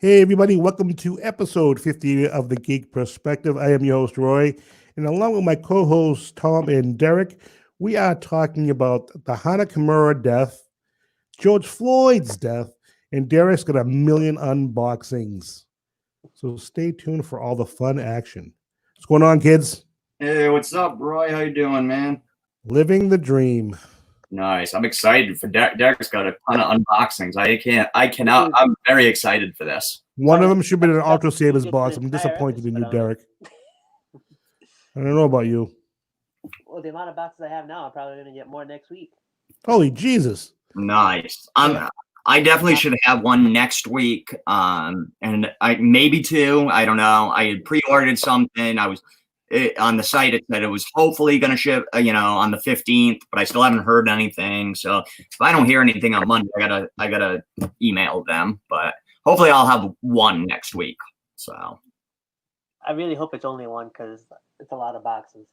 Hey, everybody, welcome to episode 50 of The Geek Perspective. I am your host, Roy, and along with my co hosts, Tom and Derek, we are talking about the Hana Kimura death, George Floyd's death, and Derek's got a million unboxings. So stay tuned for all the fun action. What's going on, kids? Hey, what's up, Roy? How you doing, man? Living the dream. Nice. I'm excited for Derek's got a ton of unboxings. I cannot. I'm very excited for this. One of them should be an Ultra Sabers box. I'm disappointed in you, Derek. I don't know about you. Well, the amount of boxes I have now, I'm probably going to get more next week. Holy Jesus. Nice. I definitely should have one next week. And I maybe two. I don't know. I had pre-ordered something. On the site, it said it was hopefully going to ship, on the 15th, but I still haven't heard anything. So if I don't hear anything on Monday, I gotta email them. But hopefully, I'll have one next week. So I really hope it's only one because it's a lot of boxes.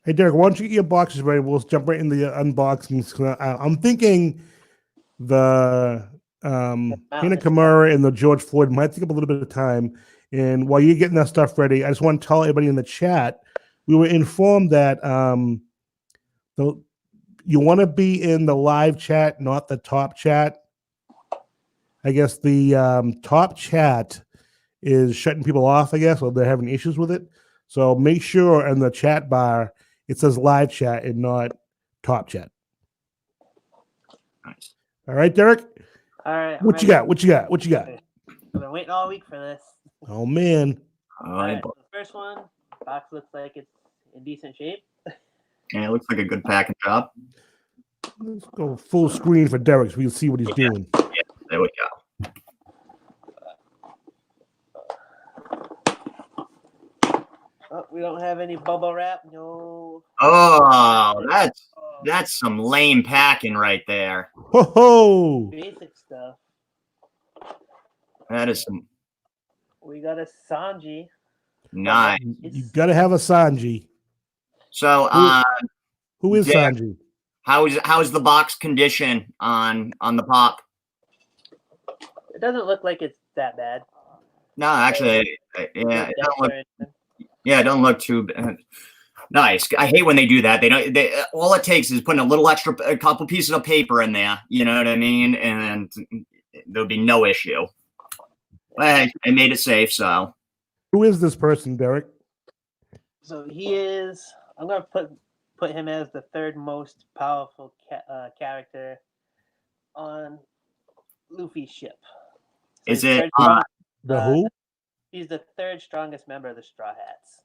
Hey, Derek, why don't you get your boxes ready? We'll jump right into the unboxings. I'm thinking the Hana Kimura and the George Floyd might take up a little bit of time. And while you're getting that stuff ready, I just want to tell everybody in the chat, we were informed that you want to be in the live chat, not the top chat. I guess the top chat is shutting people off, I guess, or they're having issues with it. So make sure in the chat bar, it says live chat and not top chat. nice. All right, Derek? All right. What you got? I've been waiting all week for this. Oh, man. All right, so the first one, box looks like it's in decent shape. Yeah, it looks like a good packing job. Let's go full screen for Derek so we can see what he's doing. Yeah, there we go. Oh, we don't have any bubble wrap. No. Oh, that's some lame packing right there. Ho ho! Basic stuff. That is some We got a Sanji. nice. You got to have a Sanji. So, Who is Derek, Sanji? How's the box condition on the pop? It doesn't look like it's that bad. No, actually, it don't look too bad. Nice. I hate when they do that. They all it takes is putting a couple pieces of paper in there. You know what I mean? And there'll be no issue. Hey, I made it safe. So, Who is this person, Derek? So he is. I'm gonna put him as the third most powerful character on Luffy's ship. So is it The who? He's the third strongest member of the Straw Hats,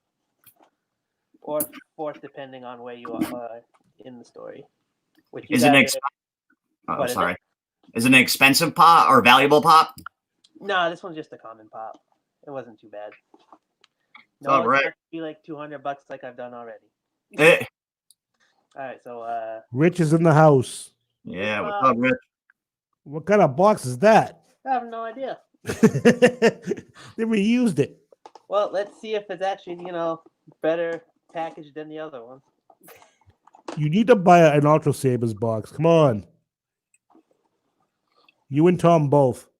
or fourth, depending on where you are in the story. is it Is it an expensive pop or valuable pop? No, this one's just a common pop. It wasn't too bad. No, all right. It's be like $200 like I've done already. All right, so Rich is in the house. Yeah, what's up, Rich? What kind of box is that? I have no idea. They reused it. Well, let's see if it's actually, better packaged than the other one. You need to buy an Ultra Sabers box. Come on. You and Tom both.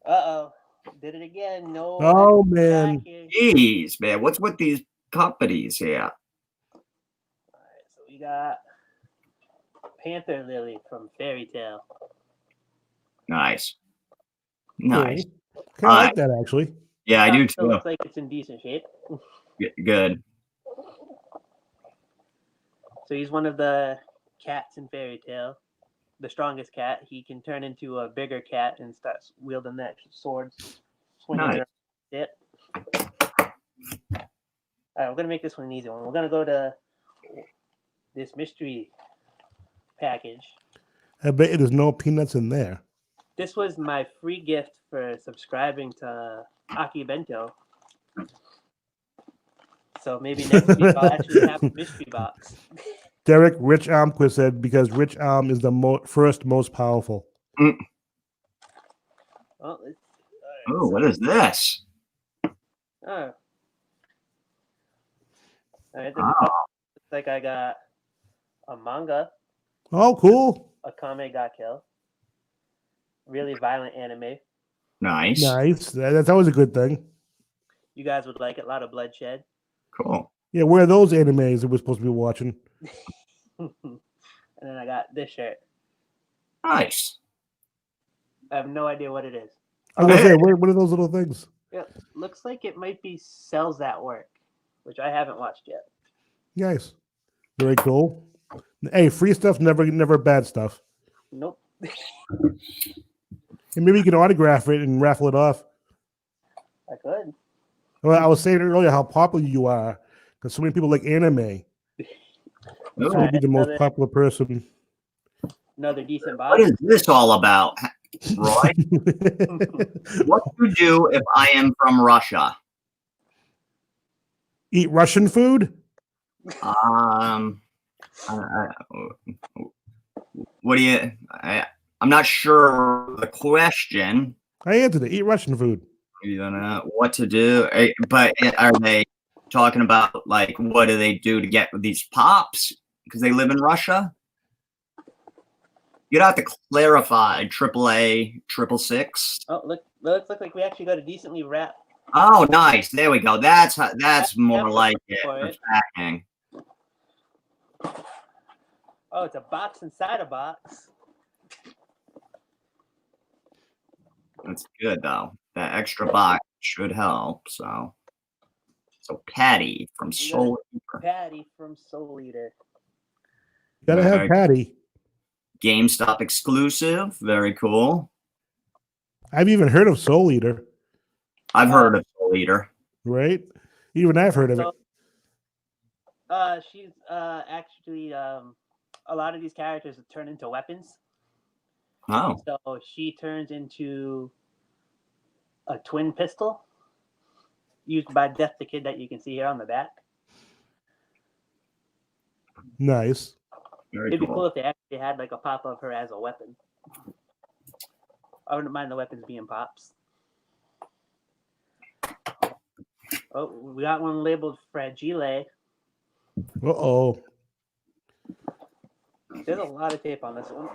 Uh-oh. Did it again. No. Oh, man. Jeez, man. What's with these companies here? All right, so we got Panther Lily from Fairy Tail. Nice. Kind of like that, actually. Yeah, I do too. It looks like it's in decent shape. Good. So he's one of the cats in Fairy Tail. The strongest cat. He can turn into a bigger cat and start wielding that sword. Swinging it. All right, we're going to make this one an easy one. We're going to go to this mystery package. I bet there's no peanuts in there. This was my free gift for subscribing to Aki Bento. So maybe next week I'll actually have a mystery box. Derek, Rich Almquist said because Rich Alm is the first most powerful. Mm. Well, what is this? All right, looks like I got a manga. Oh, cool. A Kame ga Kill. Really violent anime. Nice. Nice. That's always a good thing. You guys would like it. A lot of bloodshed. Cool. Yeah, where are those animes that we're supposed to be watching? And then I got this shirt. Nice. I have no idea what it is. I was gonna say, what are those little things? Yeah, looks like it might be Cells at Work, which I haven't watched yet. Nice. Very cool. Hey, free stuff never bad stuff. Nope. And maybe you can autograph it and raffle it off. I could. Well, I was saying earlier how popular you are because so many people like anime. Ooh. So you'd be the most popular person. Another decent What box. is this all about, Roy? What do you do if I am from Russia? Eat Russian food? What do you? I'm not sure the question. I answered it. Eat Russian food. You don't know what to do, but are they talking about like what do they do to get these pops because they live in Russia? You'd have to clarify. AAA, 666. Oh, looks like we actually got a decently wrapped. Oh, nice. There we go. That's more like it. Packing. Oh, it's a box inside a box. That's good though. That extra box should help. So Patty from Soul Eater. Patty from Soul Eater. Gotta have Patty. GameStop exclusive. Very cool. I've even heard of Soul Eater. I've heard of Soul Eater. Right? Even I've heard of it. She's actually a lot of these characters turn into weapons. Oh. So she turns into a twin pistol used by Death the Kid that you can see here on the back. Nice. Very It'd be cool if they actually had like a pop of her as a weapon. I wouldn't mind the weapons being pops. Oh, we got one labeled Fragile. Uh-oh. There's a lot of tape on this one.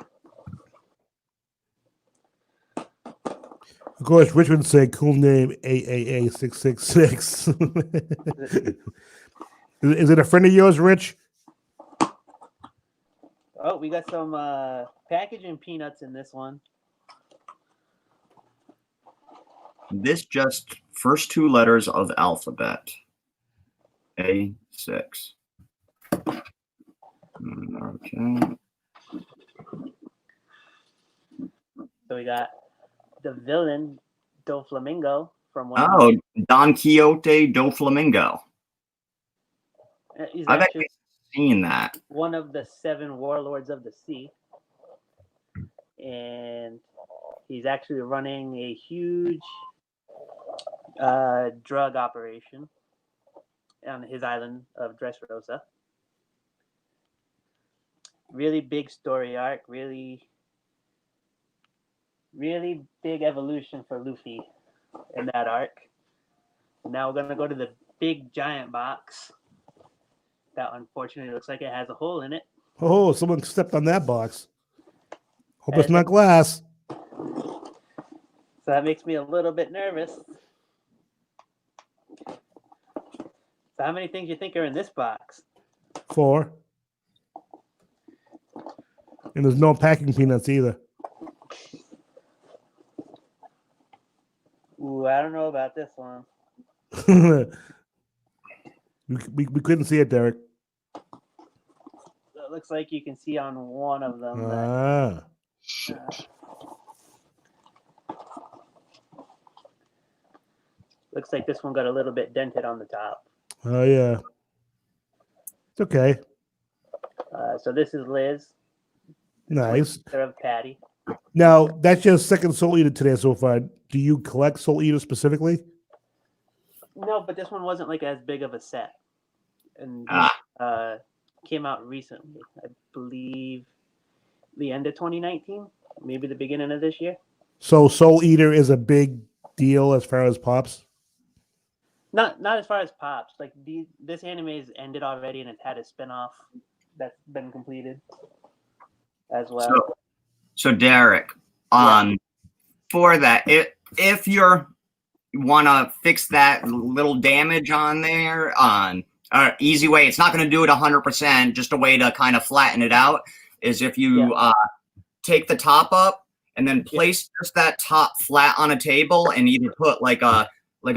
Of course, Richmond said cool name AAA666. Is it a friend of yours, Rich? Oh, we got some packaging peanuts in this one. This just first two letters of alphabet. A6. Okay. So we got the villain Doflamingo from one. Oh, Don Quixote do Flamingo. He's I've actually actually seen that. one of the 7 warlords of the sea. And he's actually running a huge drug operation on his island of Dressrosa. Really big story arc, really big evolution for Luffy in that arc. Now we're going to go to the big giant box. That unfortunately looks like it has a hole in it. Oh, someone stepped on that box. Hope it's not glass. So that makes me a little bit nervous. So how many things you think are in this box? 4. And there's no packing peanuts either. Ooh, I don't know about this one. we couldn't see it, Derek. So it looks like you can see on one of them. Looks like this one got a little bit dented on the top. Oh, yeah. It's okay. So this is Liz. Nice. Of Patty. Now, that's your second Soul Eater today so far. Do you collect Soul Eater specifically? No, but this one wasn't like as big of a set. And came out recently. I believe the end of 2019, maybe the beginning of this year. So Soul Eater is a big deal as far as pops? Not as far as pops. Like this anime is ended already, and it's had a spinoff that's been completed as well. So Derek, for that, if you want to fix that little damage on there, easy way, it's not going to do it 100%. Just a way to kind of flatten it out is if you take the top up and then place just that top flat on a table and either put like a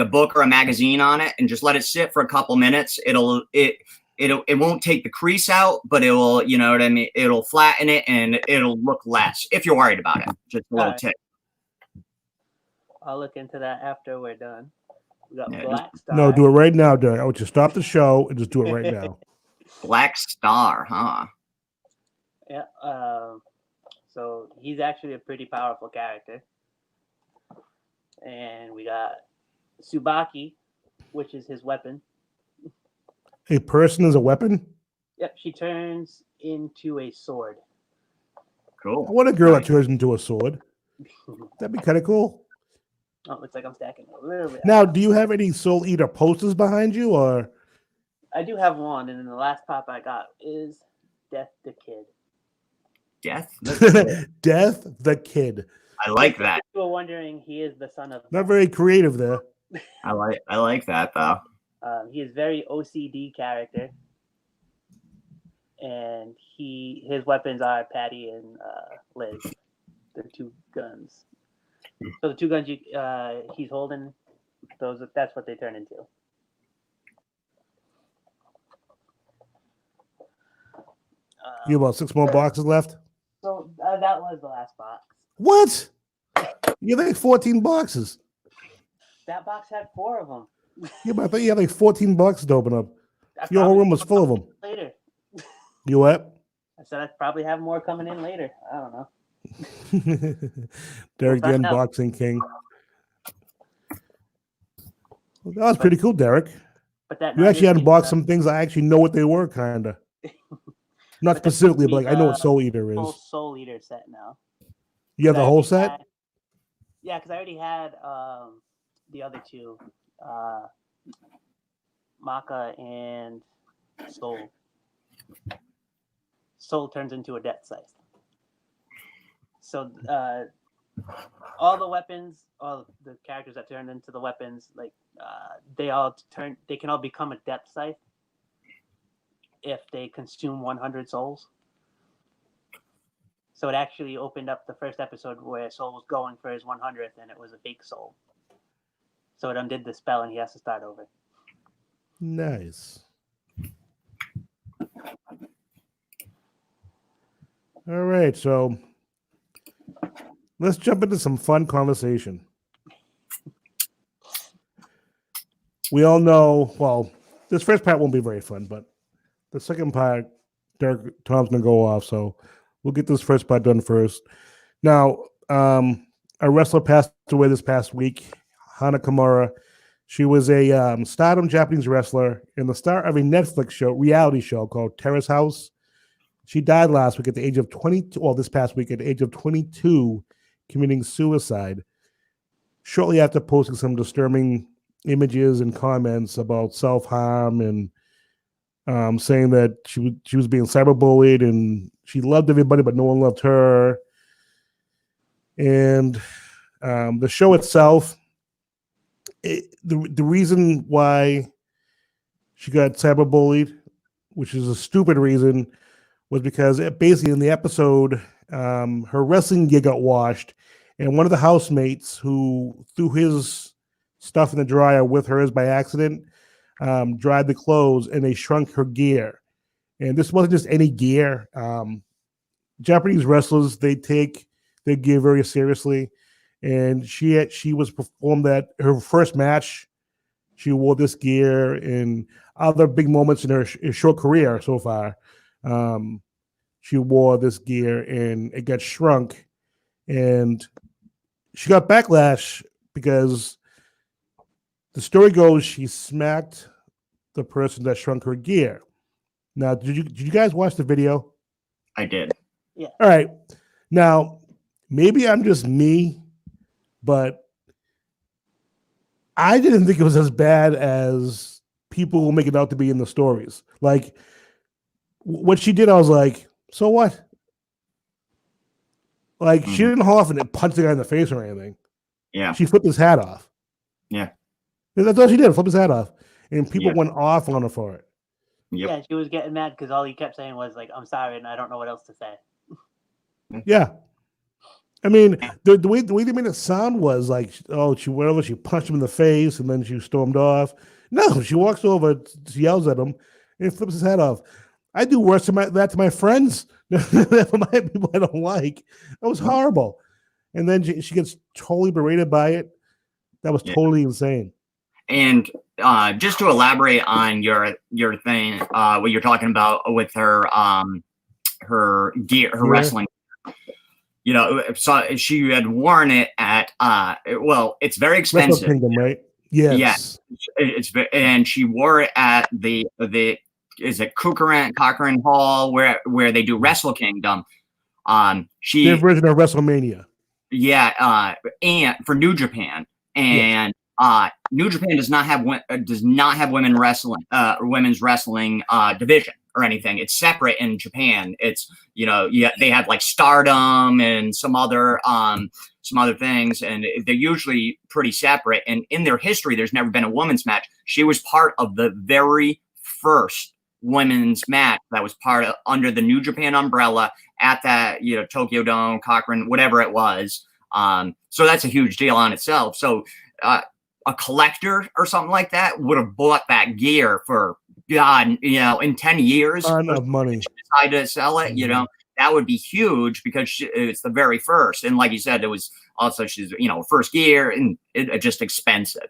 book or a magazine on it and just let it sit for a couple minutes. It won't take the crease out, but it will, you know what I mean? It'll flatten it and it'll look less if you're worried about it. Just a little tip. I'll look into that after we're done. We got Black Star. No, do it right now, Derek. I want you to stop the show and just do it right now. Black Star, huh? Yeah. So he's actually a pretty powerful character. And we got Tsubaki, which is his weapon. A person is a weapon? Yep, she turns into a sword. Cool. I want a girl that turns into a sword. That'd be kind of cool. Oh, looks like I'm stacking a little bit. Now, do you have any Soul Eater posters behind you, or? I do have one, and then the last pop I got is Death the Kid. Death? Death the Kid. I like that. If you were wondering, he is the son of... Not very creative there. I like that, though. He is very OCD character. And his weapons are Patty and Liz. The two guns. So the two guns he's holding, that's what they turn into. You have about 6 more boxes left? So that was the last box. What? You have like 14 boxes. That box had 4 of them. Yeah, but I thought you had like 14 boxes to open up. Your whole room was full of them. Later. You what? I said I'd probably have more coming in later. I don't know. Derek, the unboxing king. Well, that was pretty cool, Derek. But that you actually unboxed some things. I actually know what they were, kind of. Not specifically, but like I know what Soul Eater is. Whole Soul Eater set now. You have the whole set? Yeah, because I already had the other two, Maka and Soul. Soul turns into a death scythe. So all the weapons, all the characters that turn into the weapons, like they can all become a death scythe if they consume 100 souls. So it actually opened up the first episode where Soul was going for his 100th and it was a fake soul. So it undid the spell and he has to start over. Nice. All right, so let's jump into some fun conversation. We all know, well, this first part won't be very fun, but the second part, Tom's going to go off, so we'll get this first part done first. Now, a wrestler passed away this past week, Hana Kimura. She was a Stardom Japanese wrestler and the star of a Netflix reality show called Terrace House. She died last week at the age of 22, well, this past week at the age of 22, committing suicide, shortly after posting some disturbing images and comments about self-harm and saying that she was being cyberbullied and she loved everybody, but no one loved her. And the show itself, the reason why she got cyberbullied, which is a stupid reason, was because basically in the episode, her wrestling gear got washed, and one of the housemates who threw his stuff in the dryer with hers by accident dried the clothes, and they shrunk her gear. And this wasn't just any gear. Japanese wrestlers, they take their gear very seriously. And she was performed at her first match. She wore this gear, and other big moments in her short career so far. She wore this gear, and it got shrunk. And she got backlash because the story goes she smacked the person that shrunk her gear. Now, did you guys watch the video? I did. Yeah. All right. Now, maybe I'm just me, but I didn't think it was as bad as people will make it out to be in the stories. Like, what she did, I was like, so what? Like, she didn't haul off and punch the guy in the face or anything. Yeah. She flipped his hat off. Yeah. That's all she did, flip his hat off. And people Yeah. went off on her for it. Yep. Yeah, she was getting mad because all he kept saying was like, "I'm sorry," and I don't know what else to say. Yeah. I mean, the way they made it sound was like, oh, she punched him in the face and then she stormed off. No, she walks over, she yells at him, and flips his head off. I do worse to that to my friends, for my people I don't like. That was horrible. And then she gets totally berated by it. That was totally insane. And just to elaborate on your thing, what you're talking about with her her gear, her wrestling. You know, so she had worn it at well, it's very expensive. Wrestle Kingdom, right? Yes. Yeah, and she wore it at the is it Cochrane Hall where they do Wrestle Kingdom. Their version of WrestleMania. Yeah, and for New Japan, and New Japan does not have women's wrestling division or anything. It's separate in Japan. It's, you know, they have like Stardom and some other things, and they're usually pretty separate. And in their history, there's never been a women's match. She was part of the very first women's match that was under the New Japan umbrella at that, you know, Tokyo Dome, Cochrane, whatever it was. So that's a huge deal on itself. So a collector or something like that would have bought that gear for, God, you know, in 10 years. A ton of money. Decide to sell it, you know, that would be huge because it's the very first. And like you said, it was also, she's, you know, first gear and it just expensive.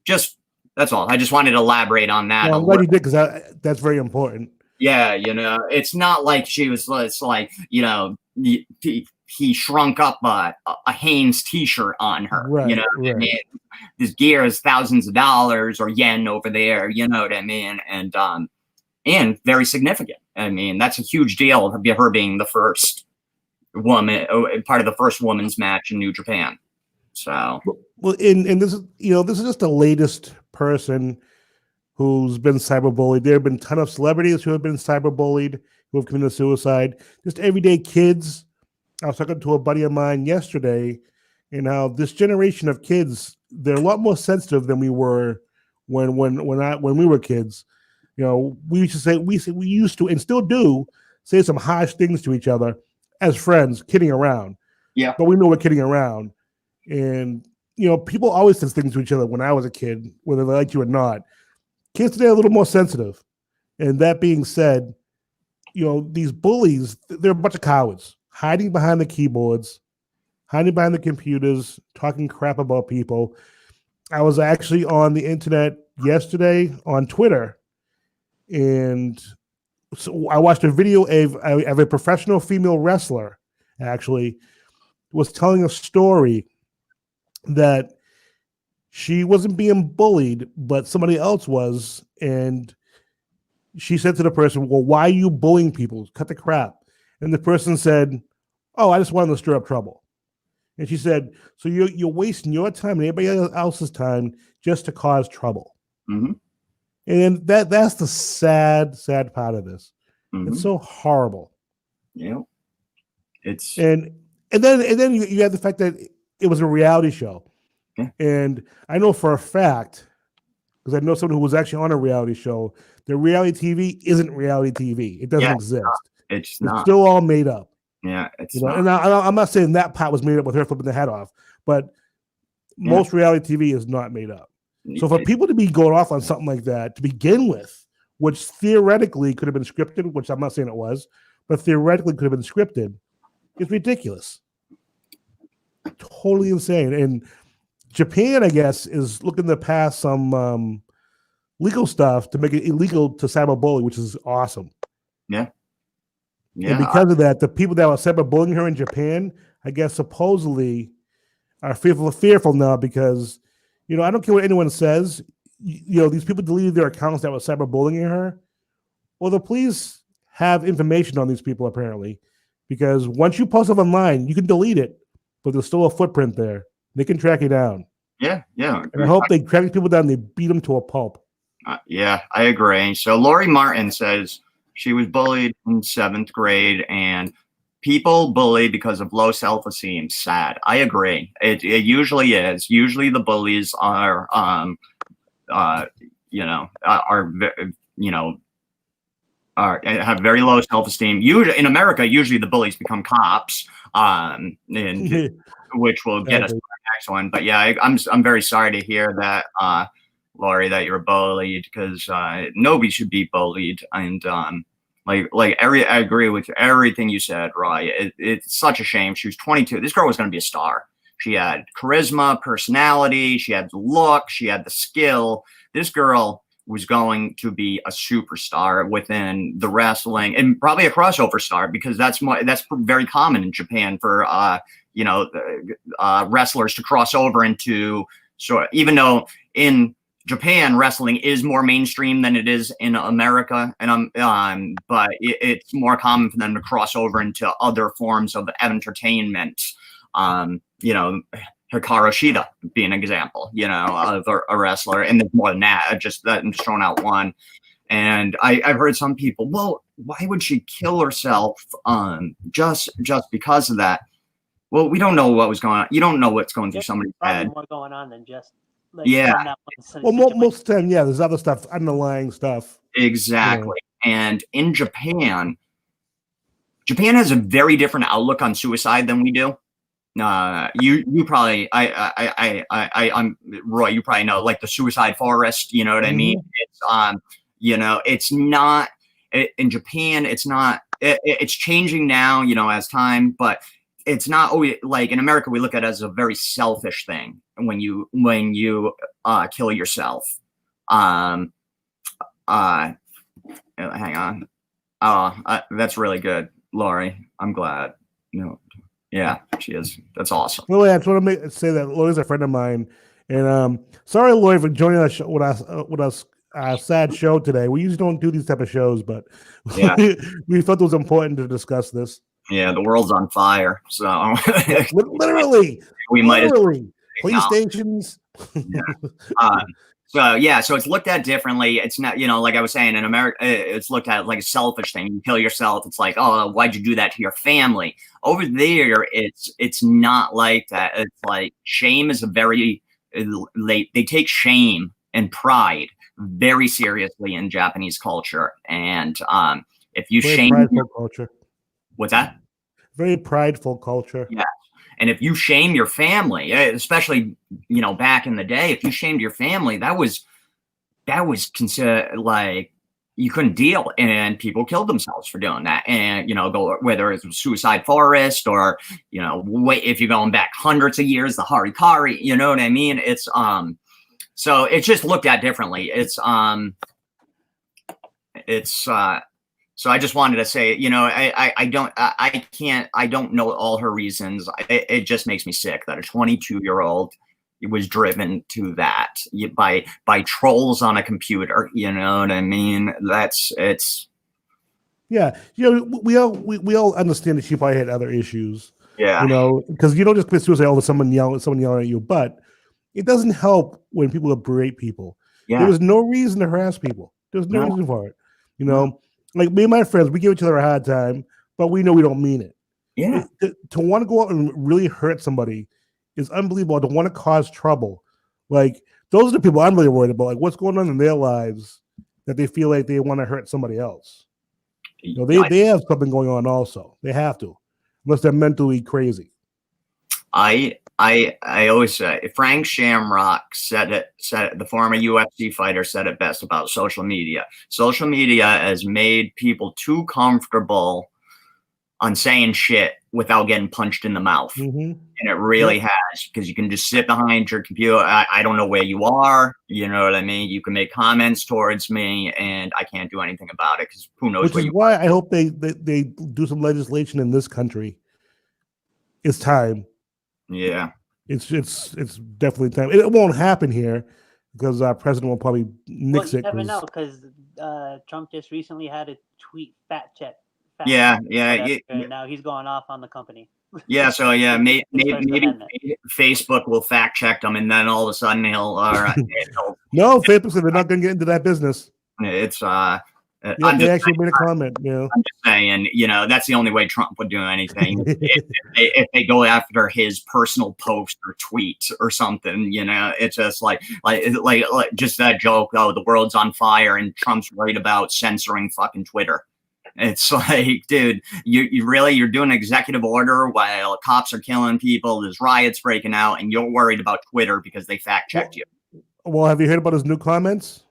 Just, that's all. I just wanted to elaborate on that. Well, I'm glad you did, because that's very important. Yeah, you know, it's not like she was, it's like, you know, he shrunk up a Hanes t-shirt on her, right, you know what I mean? This gear is thousands of dollars or yen over there, you know what I mean? And very significant. I mean, that's a huge deal, her being the first woman, part of the first women's match in New Japan. So, well, and this is, you know, this is just the latest person who's been cyberbullied. There have been a ton of celebrities who have been cyberbullied, who have committed suicide. Just everyday kids. I was talking to a buddy of mine yesterday, and how this generation of kids, they're a lot more sensitive than we were when we were kids. You know, we used to and still do say some harsh things to each other as friends, kidding around. Yeah. But we know we're kidding around. And, you know, people always said things to each other when I was a kid, whether they liked you or not. Kids today are a little more sensitive. And that being said, you know, these bullies, they're a bunch of cowards, hiding behind the keyboards, hiding behind the computers, talking crap about people. I was actually on the internet yesterday on Twitter, and so I watched a video of a professional female wrestler, actually, was telling a story that she wasn't being bullied, but somebody else was. And she said to the person, well, why are you bullying people? Cut the crap. And the person said, oh, I just wanted to stir up trouble. And she said, so you're wasting your time and everybody else's time just to cause trouble. Mm-hmm. And that's the sad part of this. Mm-hmm. It's so horrible. Yeah. It's and then you have the fact that it was a reality show. Yeah. And I know for a fact, because I know someone who was actually on a reality show, the reality TV isn't reality TV. It doesn't exist. It's not. It's still all made up. Yeah, it's not. And I'm not saying that part was made up with her flipping the head off, but most reality TV is not made up. So for people to be going off on something like that to begin with, which theoretically could have been scripted, which I'm not saying it was, but theoretically could have been scripted, is ridiculous. Totally insane. And Japan, I guess, is looking to pass some legal stuff to make it illegal to cyberbully, which is awesome. Yeah. Yeah. And because of that, the people that were cyberbullying her in Japan, I guess, supposedly are fearful now because, you know, I don't care what anyone says. You know, these people deleted their accounts that were cyberbullying her. Well, the police have information on these people, apparently, because once you post it online, you can delete it, but there's still a footprint there. They can track you down. Yeah, yeah. And I hope they track people down. They beat them to a pulp. Yeah, I agree. So Lori Martin says she was bullied in 7th grade, and people bully because of low self-esteem. Sad. I agree. It usually is. Usually the bullies are, have very low self-esteem. Usually in America, usually the bullies become cops, and which will get us to the next one. But yeah, I'm very sorry to hear that, Laurie, that you're bullied, because nobody should be bullied. And I agree with everything you said, Roy. It's such a shame. She was 22. This girl was going to be a star. She had charisma, personality. She had the look. She had the skill. This girl was going to be a superstar within the wrestling, and probably a crossover star, because that's very common in Japan for wrestlers to cross over into. So even though in Japan wrestling is more mainstream than it is in America, and but it's more common for them to cross over into other forms of entertainment. Hikaru Shida being an example, of a wrestler, and there's more than that. I'm just throwing out one. And I've heard some people, well, why would she kill herself just because of that? Well, we don't know what was going on. You don't know what's going through somebody's head. More going on than just Well, most of the time, there's other stuff, underlying stuff. Exactly. And in Japan has a very different outlook on suicide than we do. You probably, I'm Roy, you probably know, like the suicide forest, you know what I mean? It's, it's not in Japan. It's not, it's changing now, as time, but it's not always like in America, we look at it as a very selfish thing. When you kill yourself, hang on. That's really good, Laurie. I'm glad. Yeah, she is. That's awesome. Well, I just want to say that Lloyd's a friend of mine, and sorry, Lloyd, for joining us with us sad show today. We usually don't do these type of shows, but we felt it was important to discuss this. Yeah, the world's on fire, so literally, PlayStations. So it's looked at differently. It's not, like I was saying, in America, it's looked at like a selfish thing. You kill yourself. It's like, oh, why'd you do that to your family? Over there, it's not like that. It's like shame is they take shame and pride very seriously in Japanese culture. And if you very shame prideful culture. What's that? Very prideful culture. Yeah. And if you shame your family, especially, back in the day, if you shamed your family, that was considered like you couldn't deal, and people killed themselves for doing that. And, whether it's suicide forest or, if you're going back hundreds of years, the harikari, you know what I mean? It's, so it's just looked at differently. So I just wanted to say, I don't know all her reasons. It just makes me sick that a 22-year-old was driven to that by trolls on a computer. You know what I mean? Yeah. We all understand that she probably had other issues. Yeah. Because you don't just commit suicide over someone yelling at you, but it doesn't help when people berate people. Yeah. There was no reason to harass people. There's no reason for it. Like me and my friends, we give each other a hard time, but we know we don't mean it. Yeah. To want to go out and really hurt somebody is unbelievable. To want to cause trouble. Like, those are the people I'm really worried about. Like, what's going on in their lives that they feel like they want to hurt somebody else. They have something going on also. They have to, unless they're mentally crazy. I always say, Frank Shamrock said it, the former UFC fighter said it best about social media. Social media has made people too comfortable on saying shit without getting punched in the mouth. And it really has, because you can just sit behind your computer. I don't know where you are. You know what I mean? You can make comments towards me and I can't do anything about it, because who knows Which is why I hope they do some legislation in this country. It's time. Yeah. It's definitely time. It won't happen here because our president will probably nix it. You never know, because Trump just recently had a tweet fact check. Yeah. And now he's going off on the company. Yeah, so maybe Facebook will fact check them, and then all of a sudden he'll. No, Facebook said they're not going to get into that business. It's Yeah, they actually made a comment. Yeah. I'm just saying, that's the only way Trump would do anything if they go after his personal post or tweet or something. It's just like just that joke. Oh, the world's on fire, and Trump's right about censoring fucking Twitter. It's like, dude, you're doing an executive order while cops are killing people, there's riots breaking out, and you're worried about Twitter because they fact checked you. Well, have you heard about his new comments?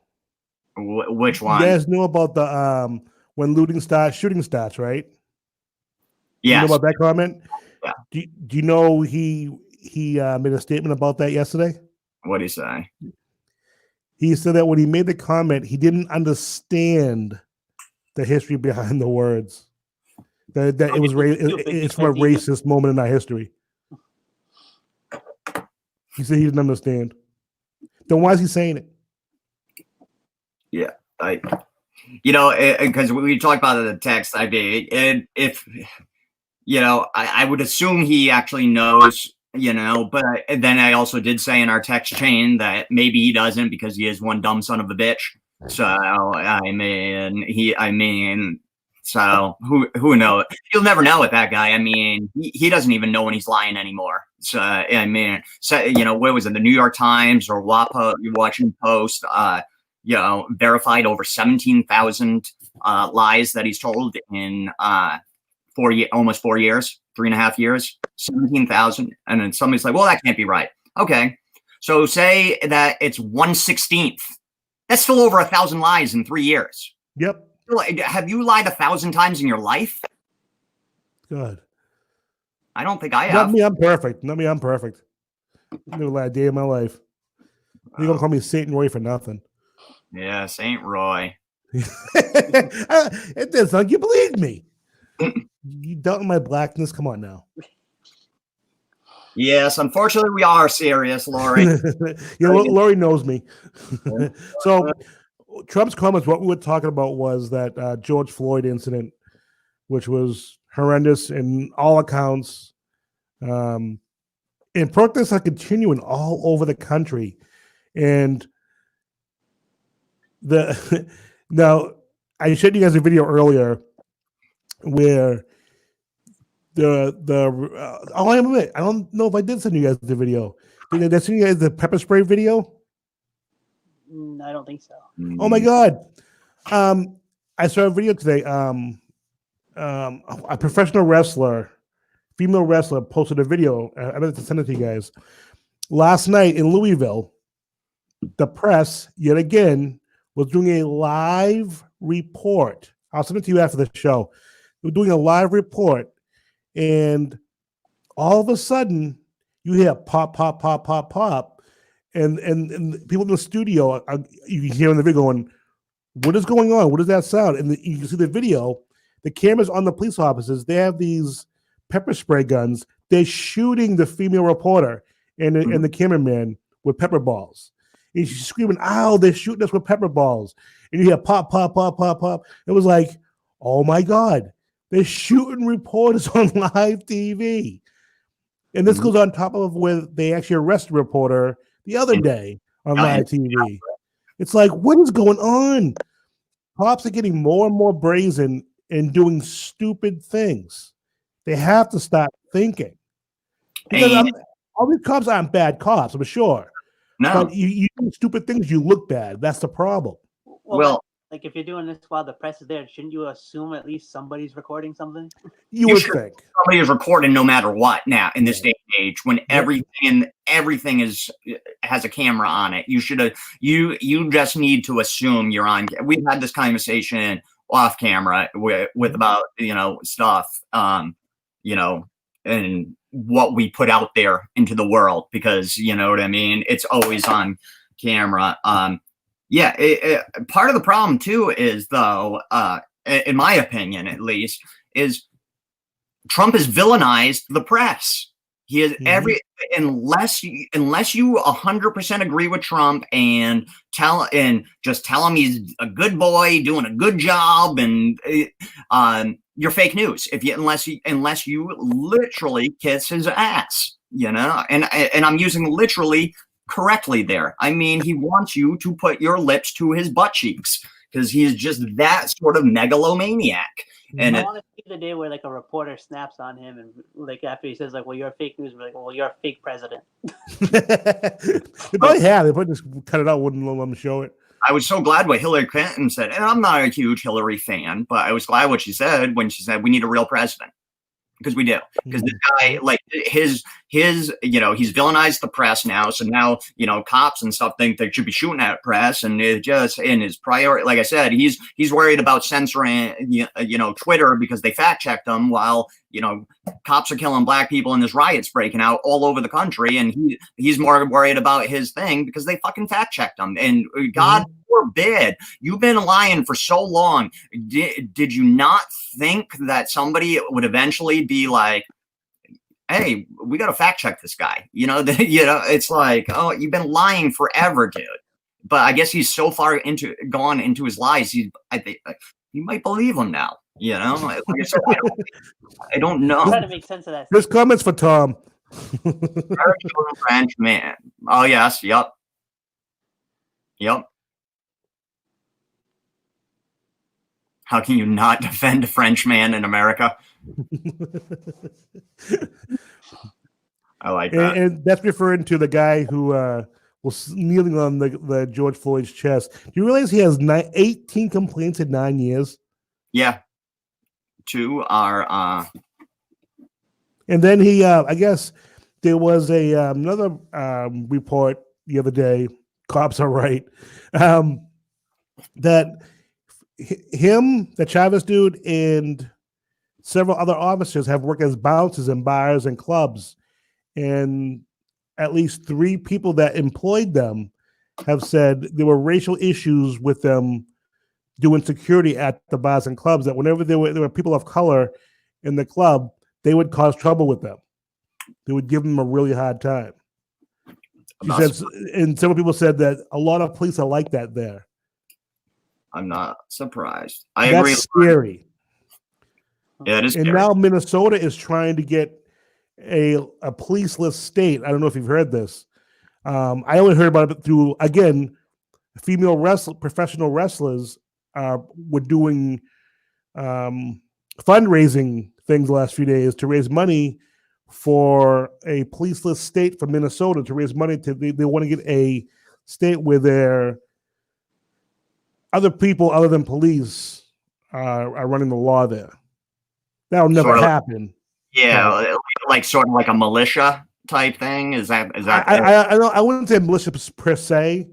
Which one? You guys knew about the when shooting starts, right? Yeah. You know about that comment? Yeah. Do you know he made a statement about that yesterday? What did he say? He said that when he made the comment, he didn't understand the history behind the words. That it was it's from a racist moment in our history. He said he didn't understand. Then why is he saying it? Yeah, because we talked about it in the text. I mean, if I would assume he actually knows, but then I also did say in our text chain that maybe he doesn't because he is one dumb son of a bitch. So so who knows? You'll never know with that guy. I mean, he doesn't even know when he's lying anymore. So what was it? The New York Times or Washington Post? Verified over 17,000 lies that he's told in almost 4 years, 3.5 years, 17,000. And then somebody's like, well, that can't be right. Okay. So say that it's 1/16. That's still over 1,000 lies in 3 years. Yep. Have you lied 1,000 times in your life? Good. I don't think I have. Not me, I'm perfect. Never lied a day in my life. You're going to call me Satan Roy for nothing. Yeah, Saint Roy. It does not. You believe me? You doubting my blackness? Come on now. Yes, unfortunately, we are serious, Lori. Lori knows me. So, Trump's comments. What we were talking about was that George Floyd incident, which was horrendous in all accounts. And protests are continuing all over the country, and now I showed you guys a video earlier where I don't know if I did send you guys the video. Did I send you guys the pepper spray video? I don't think so. Oh my god! I saw a video today. A professional wrestler, female wrestler, posted a video. I meant to send it to you guys. Last night in Louisville, the press yet again was doing a live report. I'll send it to you after the show. We're doing a live report, and all of a sudden, you hear pop, pop, pop, pop, pop, and people in the studio, you can hear in the video going, "What is going on? What is that sound?" And you can see the video. The cameras on the police officers. They have these pepper spray guns. They're shooting the female reporter and the cameraman with pepper balls. And she's screaming, "Ow, they're shooting us with pepper balls." And you hear pop, pop, pop, pop, pop. It was like, oh my God, they're shooting reporters on live TV. And this goes on top of where they actually arrested a reporter the other day on live TV. It's like, what is going on? Cops are getting more and more brazen and doing stupid things. They have to start thinking. Because all these cops aren't bad cops, I'm sure. No. But you do stupid things, you look bad. That's the problem. Well, like if you're doing this while the press is there, shouldn't you assume at least somebody's recording something? You would think. Somebody is recording no matter what now in this day and age when everything has a camera on it. You just need to assume you're on. We've had this conversation off camera with about stuff and what we put out there into the world, because you know what I mean, it's always on camera. Part of the problem too is, though, in my opinion at least, is Trump has villainized the press. He is unless you 100% agree with Trump and just tell him he's a good boy doing a good job, and you're fake news unless you literally kiss his ass, and I'm using literally correctly there. I mean, he wants you to put your lips to his butt cheeks. because he is just that sort of megalomaniac. And I want to see the day where like a reporter snaps on him and like after he says like, "Well, you're fake news," we're like, "Well, you're a fake president." They probably have. They probably just cut it out, wouldn't let them show it. I was so glad what Hillary Clinton said, and I'm not a huge Hillary fan, but I was glad what she said when she said we need a real president. Because we do. Because this guy, like his, he's villainized the press now. So now, cops and stuff think they should be shooting at press, and it just in his priority. Like I said, he's worried about censoring, Twitter because they fact checked him while cops are killing black people and there's riots breaking out all over the country, and he's more worried about his thing because they fucking fact checked him. And God forbid, you've been lying for so long. Did you not think that somebody would eventually be like, hey, we got to fact check this guy? It's like, oh, you've been lying forever, dude. But I guess he's so far gone into his lies. I think you might believe him now. Like I said, I don't know. I'm trying to make sense of that. There's comments for Tom. French man. Oh yes, yep. How can you not defend a French man in America? I like that. And that's referring to the guy who was kneeling on the George Floyd's chest. Do you realize he has 18 complaints in 9 years? Yeah. 2 are. And then he, I guess there was another report the other day. Cops are right. That him, the Chavez dude, and several other officers have worked as bouncers in bars and clubs, and at least 3 people that employed them have said there were racial issues with them doing security at the bars and clubs, that whenever there were people of color in the club, they would cause trouble with them. They would give them a really hard time. And several people said that a lot of police are like that there. I'm not surprised. I That's agree. Scary. Yeah, it is. And scary. now Minnesota is trying to get a policeless state. I don't know if you've heard this. I only heard about it through, again, female professional wrestlers were doing fundraising things the last few days to raise money for a policeless state for Minnesota, to raise money they want to get a state where there other people other than police are running the law there. That'll never happen. Yeah, like sort of like a militia type thing. Is that? I wouldn't say militia per se,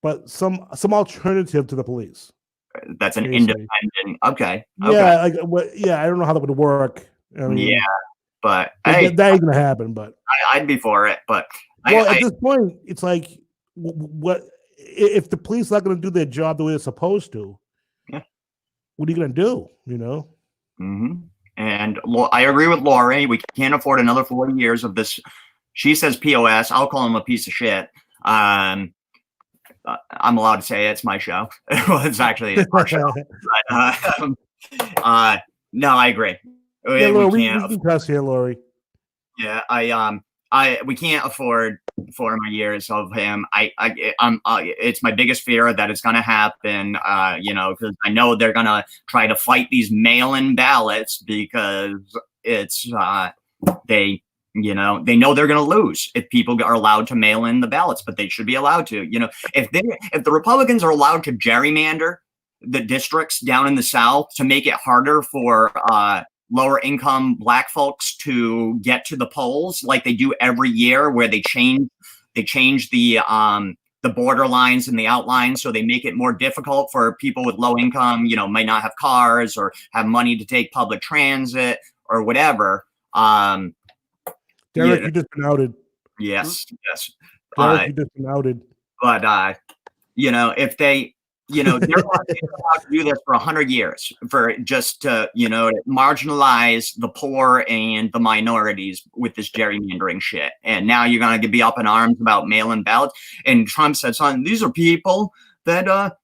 but some alternative to the police. That's an independent. Okay. Yeah, I don't know how that would work. But that ain't gonna happen. But I'd be for it. But at this point, it's like, what if the police are not going to do their job the way they're supposed to? Yeah. What are you going to do? Mm-hmm. And I agree with Lori. We can't afford another 40 years of this. She says POS. I'll call him a piece of shit. I'm allowed to say it. It's my show. Well, it's actually our show. But, no, I agree. Yeah, Lori, we can cuss here, Lori. Yeah, we can't afford 4 more years of him. It's my biggest fear that it's going to happen. Because I know they're going to try to fight these mail-in ballots because it's they know they're going to lose if people are allowed to mail in the ballots, but they should be allowed to. If the Republicans are allowed to gerrymander the districts down in the South to make it harder for lower income black folks to get to the polls, like they do every year, where they change the border lines and the outlines, so they make it more difficult for people with low income, might not have cars or have money to take public transit or whatever. Derek, you just been outed. Yes. Derek, you just been outed. But if they they're allowed to do this for 100 years for just to, marginalize the poor and the minorities with this gerrymandering shit. And now you're going to be up in arms about mail-in ballots. And Trump said something. These are people that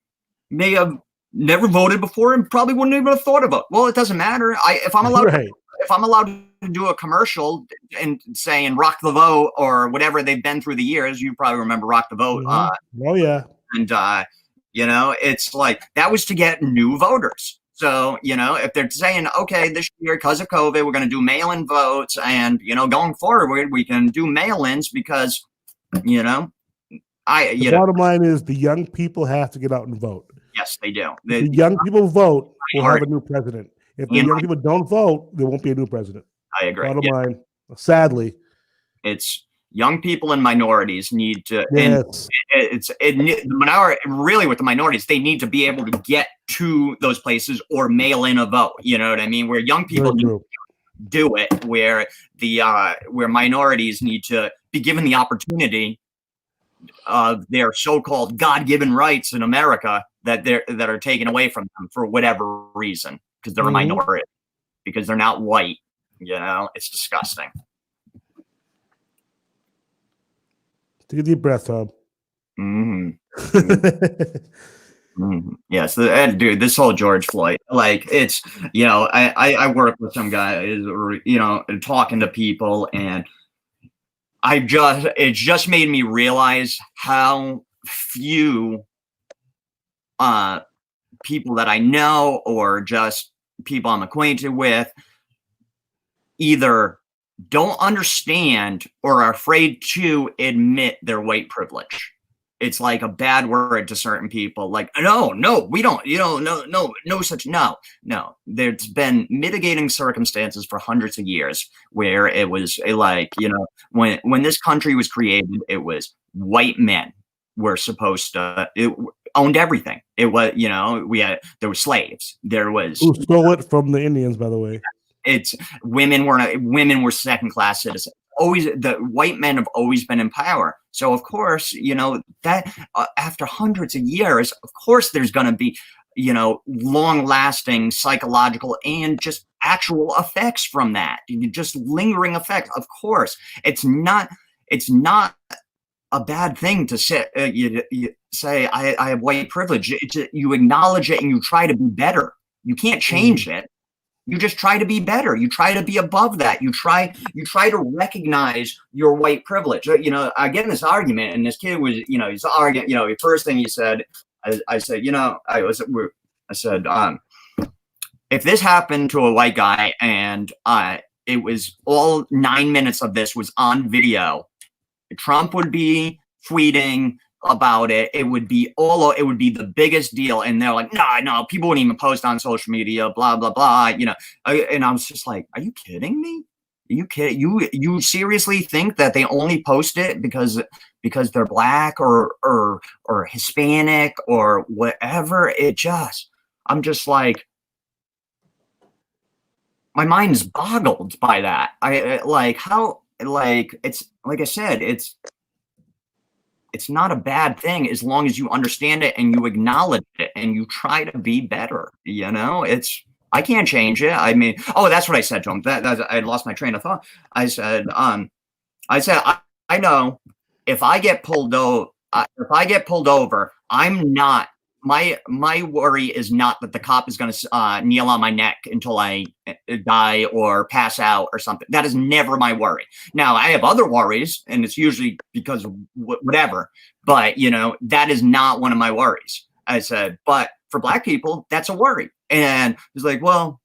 may have never voted before and probably wouldn't even have thought about. Well, it doesn't matter. If I'm allowed to do a commercial and saying rock the vote or whatever they've been through the years, you probably remember rock the vote. Oh yeah. And It's like that was to get new voters. So, if they're saying, okay, this year, because of COVID, we're going to do mail-in votes, and, going forward, we can do mail-ins because, the bottom line is the young people have to get out and vote. Yes, they do. If the young people vote, we'll have a new president. If the young people don't vote, there won't be a new president. I agree. Bottom line, sadly. It's young people and minorities need to, yes. the minority, really with the minorities, they need to be able to get to those places or mail in a vote. You know what I mean? Where young people need to do it, where where minorities need to be given the opportunity of their so-called God-given rights in America that are taken away from them for whatever reason, because they're a minority, because they're not white. It's disgusting. Take a deep breath, Tom. Yes, dude, this whole George Floyd, like, it's, I work with some guys, talking to people, and it just made me realize how few people that I know, or just people I'm acquainted with, either don't understand or are afraid to admit their white privilege. It's like a bad word to certain people. Like, no, we don't, no such, no. There's been mitigating circumstances for hundreds of years where it was like, when this country was created, it was white men were supposed to, it owned everything. It was, there were slaves. There was. Who stole it from the Indians, by the way. It's women were second-class citizens. Always, the white men have always been in power. So of course, that after hundreds of years, of course, there's going to be, long-lasting psychological and just actual effects from that. Just lingering effects. Of course, it's not a bad thing to say. You say I have white privilege. You acknowledge it and you try to be better. You can't change it. You just try to be better. You try to be above that. You try to recognize your white privilege. I get in this argument, and this kid was, he's arguing. The first thing he said, I said, I said, if this happened to a white guy, and it was all 9 minutes of this was on video, Trump would be tweeting about it. It would be the biggest deal. And they're like, no, people wouldn't even post on social media, blah, blah, blah. And I was just like, are you kidding me? Are you kidding? You seriously think that they only post it because they're black or Hispanic or whatever? I'm just like, my mind is boggled by that. It's like I said, it's not a bad thing as long as you understand it and you acknowledge it and you try to be better. I can't change it. I mean, that's what I said to him. I lost my train of thought. I said, I know if I get pulled over, I'm not. My worry is not that the cop is going to kneel on my neck until I die or pass out or something. That is never my worry. Now, I have other worries, and it's usually because of whatever. But, that is not one of my worries. I said, but for black people, that's a worry. And he's like, well,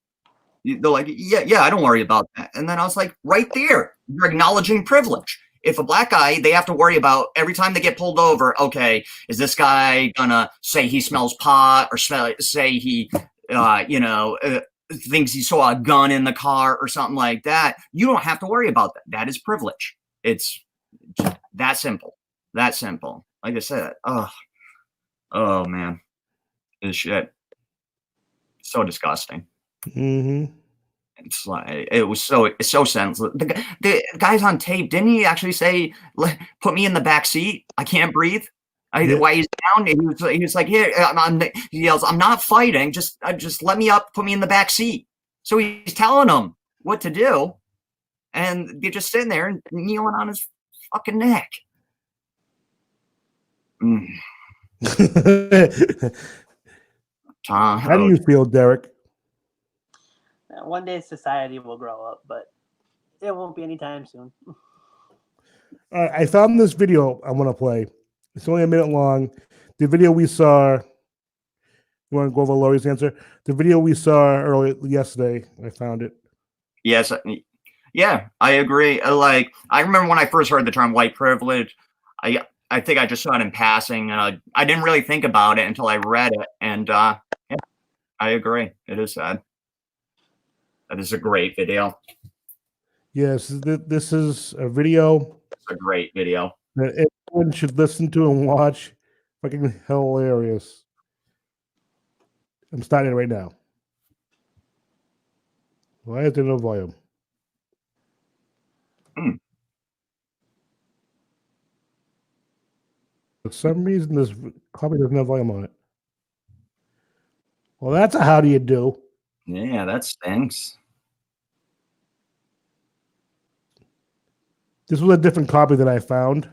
they're like, yeah, I don't worry about that. And then I was like, right there, you're acknowledging privilege. If a black guy, they have to worry about every time they get pulled over, okay, is this guy gonna say he smells pot or say he, thinks he saw a gun in the car or something like that? You don't have to worry about that. That is privilege. It's that simple. That simple. Like I said, oh man, this shit, so disgusting. It's like it's so senseless. The guy's on tape. Didn't he actually say, "Put me in the back seat. I can't breathe." While he's down, he was like, "Here," he yells, "I'm not fighting. Just let me up. Put me in the back seat." So he's telling him what to do, and you're just sitting there and kneeling on his fucking neck. How do you feel, Derek? One day society will grow up, but it won't be anytime soon. I found this video I want to play. It's only a minute long. The video we saw You want to go over Lori's answer? The video we saw earlier yesterday, I found it. Yes. Yeah, I agree. Like, I remember when I first heard the term white privilege, I think I just saw it in passing. I didn't really think about it until I read it. And yeah, I agree. It is sad. That is a great video. Yes, this is a video It's a great video. that everyone should listen to and watch. Fucking hilarious. I'm starting it right now. Why is there no volume? For some reason, this copy doesn't have volume on it. Well, that's a how do you do. Yeah, that stinks. This was a different copy that I found.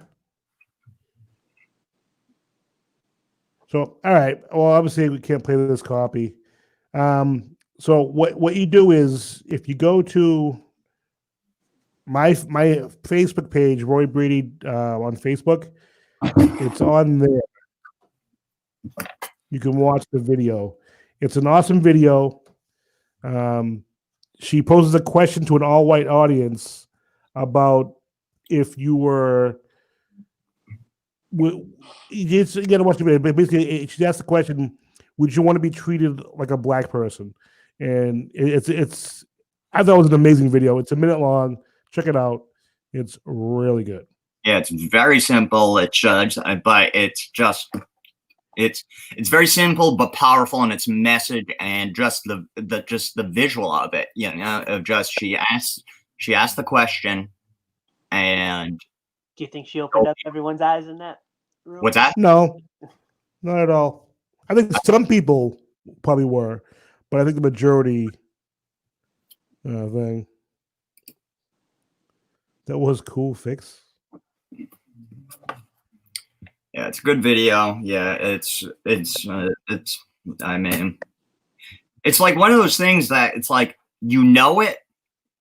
So, all right. Well, obviously, we can't play this copy. So, what you do is if you go to my Facebook page, Roy Brady on Facebook, it's on there. You can watch the video. It's an awesome video. She poses a question to an all-white audience about if you were. You gotta watch the video, but basically, she asked the question: would you want to be treated like a black person? And it's. I thought it was an amazing video. It's a minute long. Check it out. It's really good. Yeah, it's very simple. It's but it's just it's very simple but powerful in its message and just the visual of it. You know, of just she asked the question, and Do you think she opened up everyone's eyes in that room? what's that? No, not at all. I think some people probably were, but I think the majority thing. That was cool. Fix. Yeah, it's a good video. Yeah, it's. I mean, it's like one of those things that it's like you know it,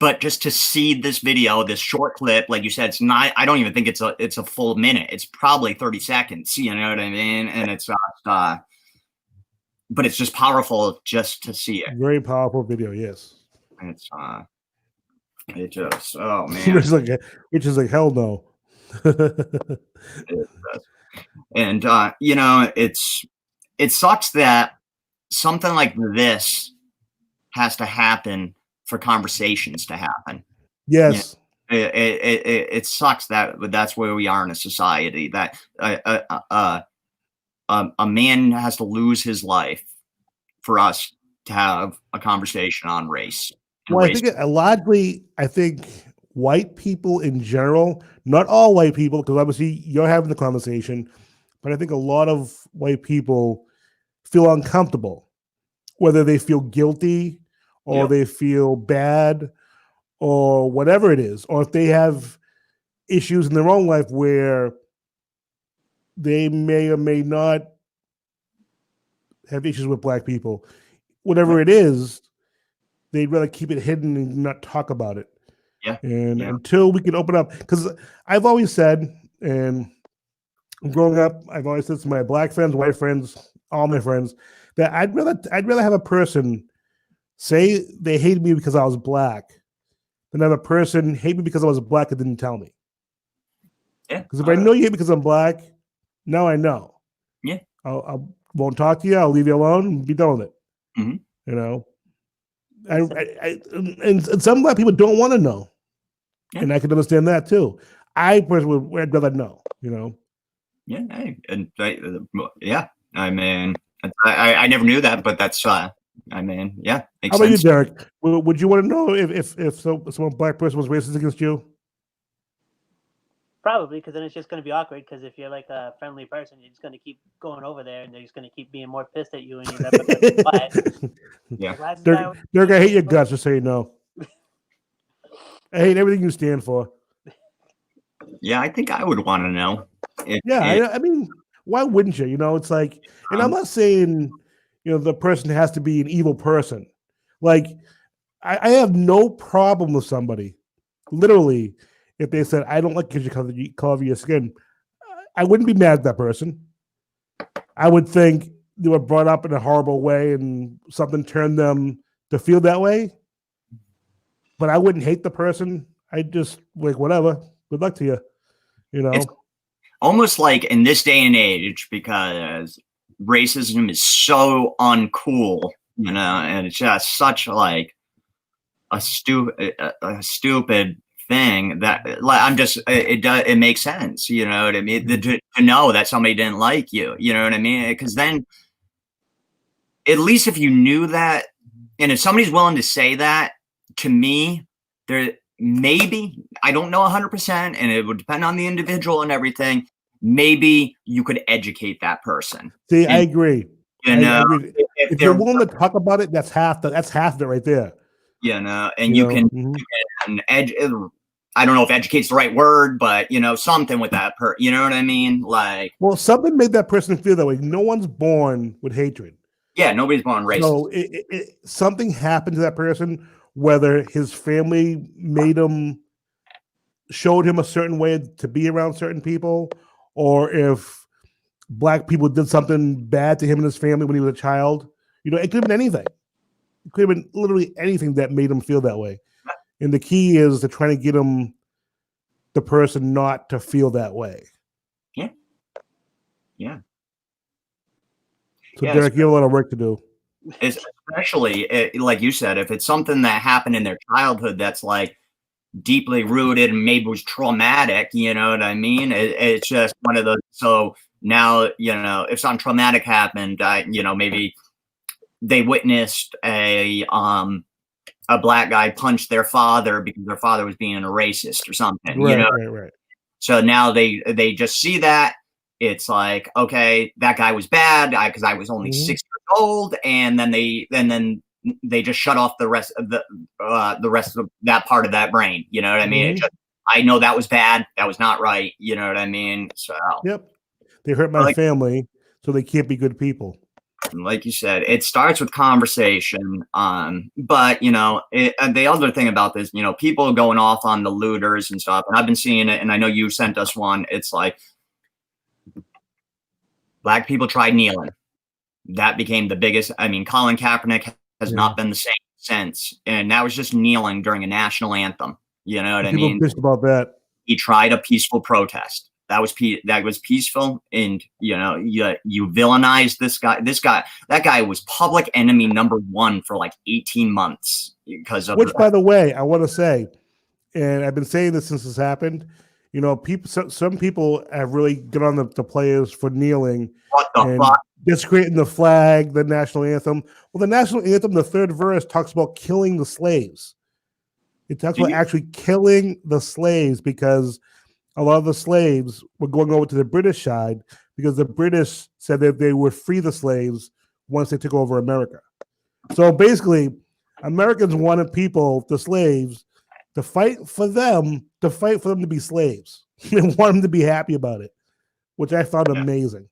but just to see this video, this short clip, like you said, it's not. I don't even think it's a full minute. It's probably 30 seconds. You know what I mean? And it's but it's just powerful just to see it. Very powerful video. Yes. It's it just man, which is like hell no. And you know, it sucks that something like this has to happen for conversations to happen. Yes. You know, it sucks that that's where we are in a society that a man has to lose his life for us to have a conversation on race. Well, I think largely, I think white people in general, not all white people, because obviously you're having the conversation, but I think a lot of white people feel uncomfortable, whether they feel guilty or they feel bad or whatever it is, or if they have issues in their own life where they may or may not have issues with black people. Whatever it is, they'd rather keep it hidden and not talk about it. Yeah. And until we can open up, because I've always said, and growing up, I've always said to my black friends, white friends, all my friends, that I'd rather have a person say they hated me because I was black than have a person hate me because I was black and didn't tell me. Yeah. Because if I know you hate me because I'm black, now I know. Yeah. I won't talk to you. I'll leave you alone and be done with it. Mm-hmm. You know? And some black people don't want to know. Yeah. And I can understand that too. I personally would rather know, you know? Yeah. Yeah. I mean, I never knew that, but that's, I mean, yeah. How about you, Derek? Would you want to know if some black person was racist against you? Probably, because then it's just going to be awkward. Because if you're like a friendly person, you're just going to keep going over there, and they're just going to keep being more pissed at you, and you're never going to be quiet. Yeah, Derek, I hate your guts. Just so you know, I hate everything you stand for. Yeah, I think I would want to know. I mean, why wouldn't you? You know, it's like, and I'm not saying, you know, the person has to be an evil person. Like, I have no problem with somebody, literally. If they said, I don't like your color of your skin, I wouldn't be mad at that person. I would think they were brought up in a horrible way and something turned them to feel that way. But I wouldn't hate the person. I just like whatever. Good luck to you. You know, It's almost like in this day and age, because racism is so uncool, you know, and it's just such like a stupid thing that like I'm just it makes sense, you know what I mean? To know that somebody didn't like you, you know what I mean? Because then at least if you knew that, and if somebody's willing to say that to me, there maybe, I don't know 100%, and it would depend on the individual and everything. Maybe you could educate that person. see, and, I agree. You know, I agree. If you're willing to talk about it, that's half of it right there. You know, and you can I don't know if educate's the right word, but you know, something with that you know what I mean? Like, well, something made that person feel that way. No one's born with hatred. Yeah, nobody's born racist. So something happened to that person, whether his family showed him a certain way to be around certain people, or if black people did something bad to him and his family when he was a child. You know, it could have been anything. It could have been literally anything that made him feel that way. And the key is to try to get the person not to feel that way. Yeah. Yeah. So Derek, you have a lot of work to do. Especially, like you said, if it's something that happened in their childhood that's like deeply rooted and maybe was traumatic, you know what I mean? It's just one of those. So now, you know, if something traumatic happened, you know, maybe they witnessed a black guy punch their father because their father was being a racist or something. Right, you know? right. So now they just see that. It's like, okay, that guy was bad because I was only 6 years old, and then they just shut off the rest of that part of that brain. You know what I mean? I know that was bad. That was not right. You know what I mean? So yep, they hurt my family, so they can't be good people. Like you said, it starts with conversation. But you know, the other thing about this, you know, people going off on the looters and stuff, and I've been seeing it, and I know you sent us one. It's like black people tried kneeling. That became the biggest. I mean, Colin Kaepernick has not been the same since, and that was just kneeling during a national anthem. You know what I mean? People pissed about that. He tried a peaceful protest. That was peaceful, and you know, you villainized this guy. That guy was public enemy number 1 for like 18 months because of which, by the way, I want to say, and I've been saying this since this happened. You know, some people have really got on the players for kneeling. What the fuck? Desecrating the flag, the national anthem. Well, the national anthem, the third verse talks about killing the slaves. It talks about actually killing the slaves, because a lot of the slaves were going over to the British side because the British said that they would free the slaves once they took over America. So basically, Americans wanted the slaves, to fight for them to be slaves. They want them to be happy about it, which I found amazing.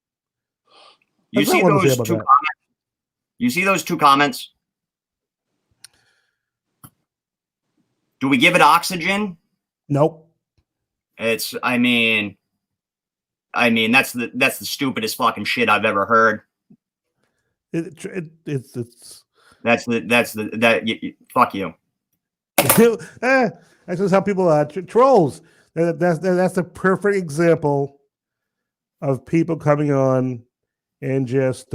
You see those two comments? You see those 2 comments? Do we give it oxygen? Nope. It's, I mean, that's the stupidest fucking shit I've ever heard. Fuck you. That's just how people are. Trolls. That's the perfect example of people coming on and just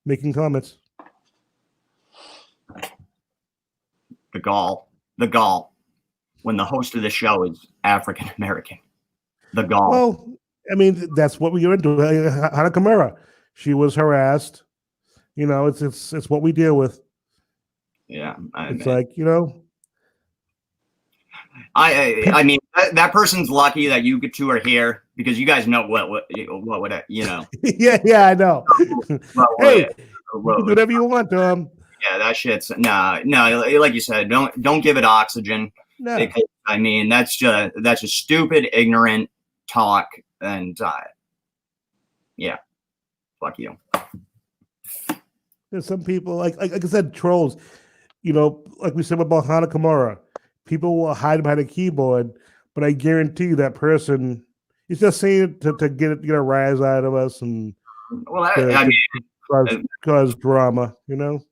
making comments. The gall. When the host of the show is African American. The gall. Well, I mean, that's what we were doing. Hana Kimura, she was harassed. You know, it's what we deal with. Yeah, it's like, you know. I mean, that person's lucky that you 2 are here, because you guys know what would you know. yeah, I know. Hey, you can do whatever you want, Tom. Yeah, that shit's no. Like you said, don't give it oxygen. No. Because, I mean, that's just stupid, ignorant talk, and yeah, fuck you. There's some people like I said, trolls. You know, like we said about Hana Kimura, people will hide behind a keyboard, but I guarantee you that person is just saying to get a rise out of us and Well, to cause drama, I don't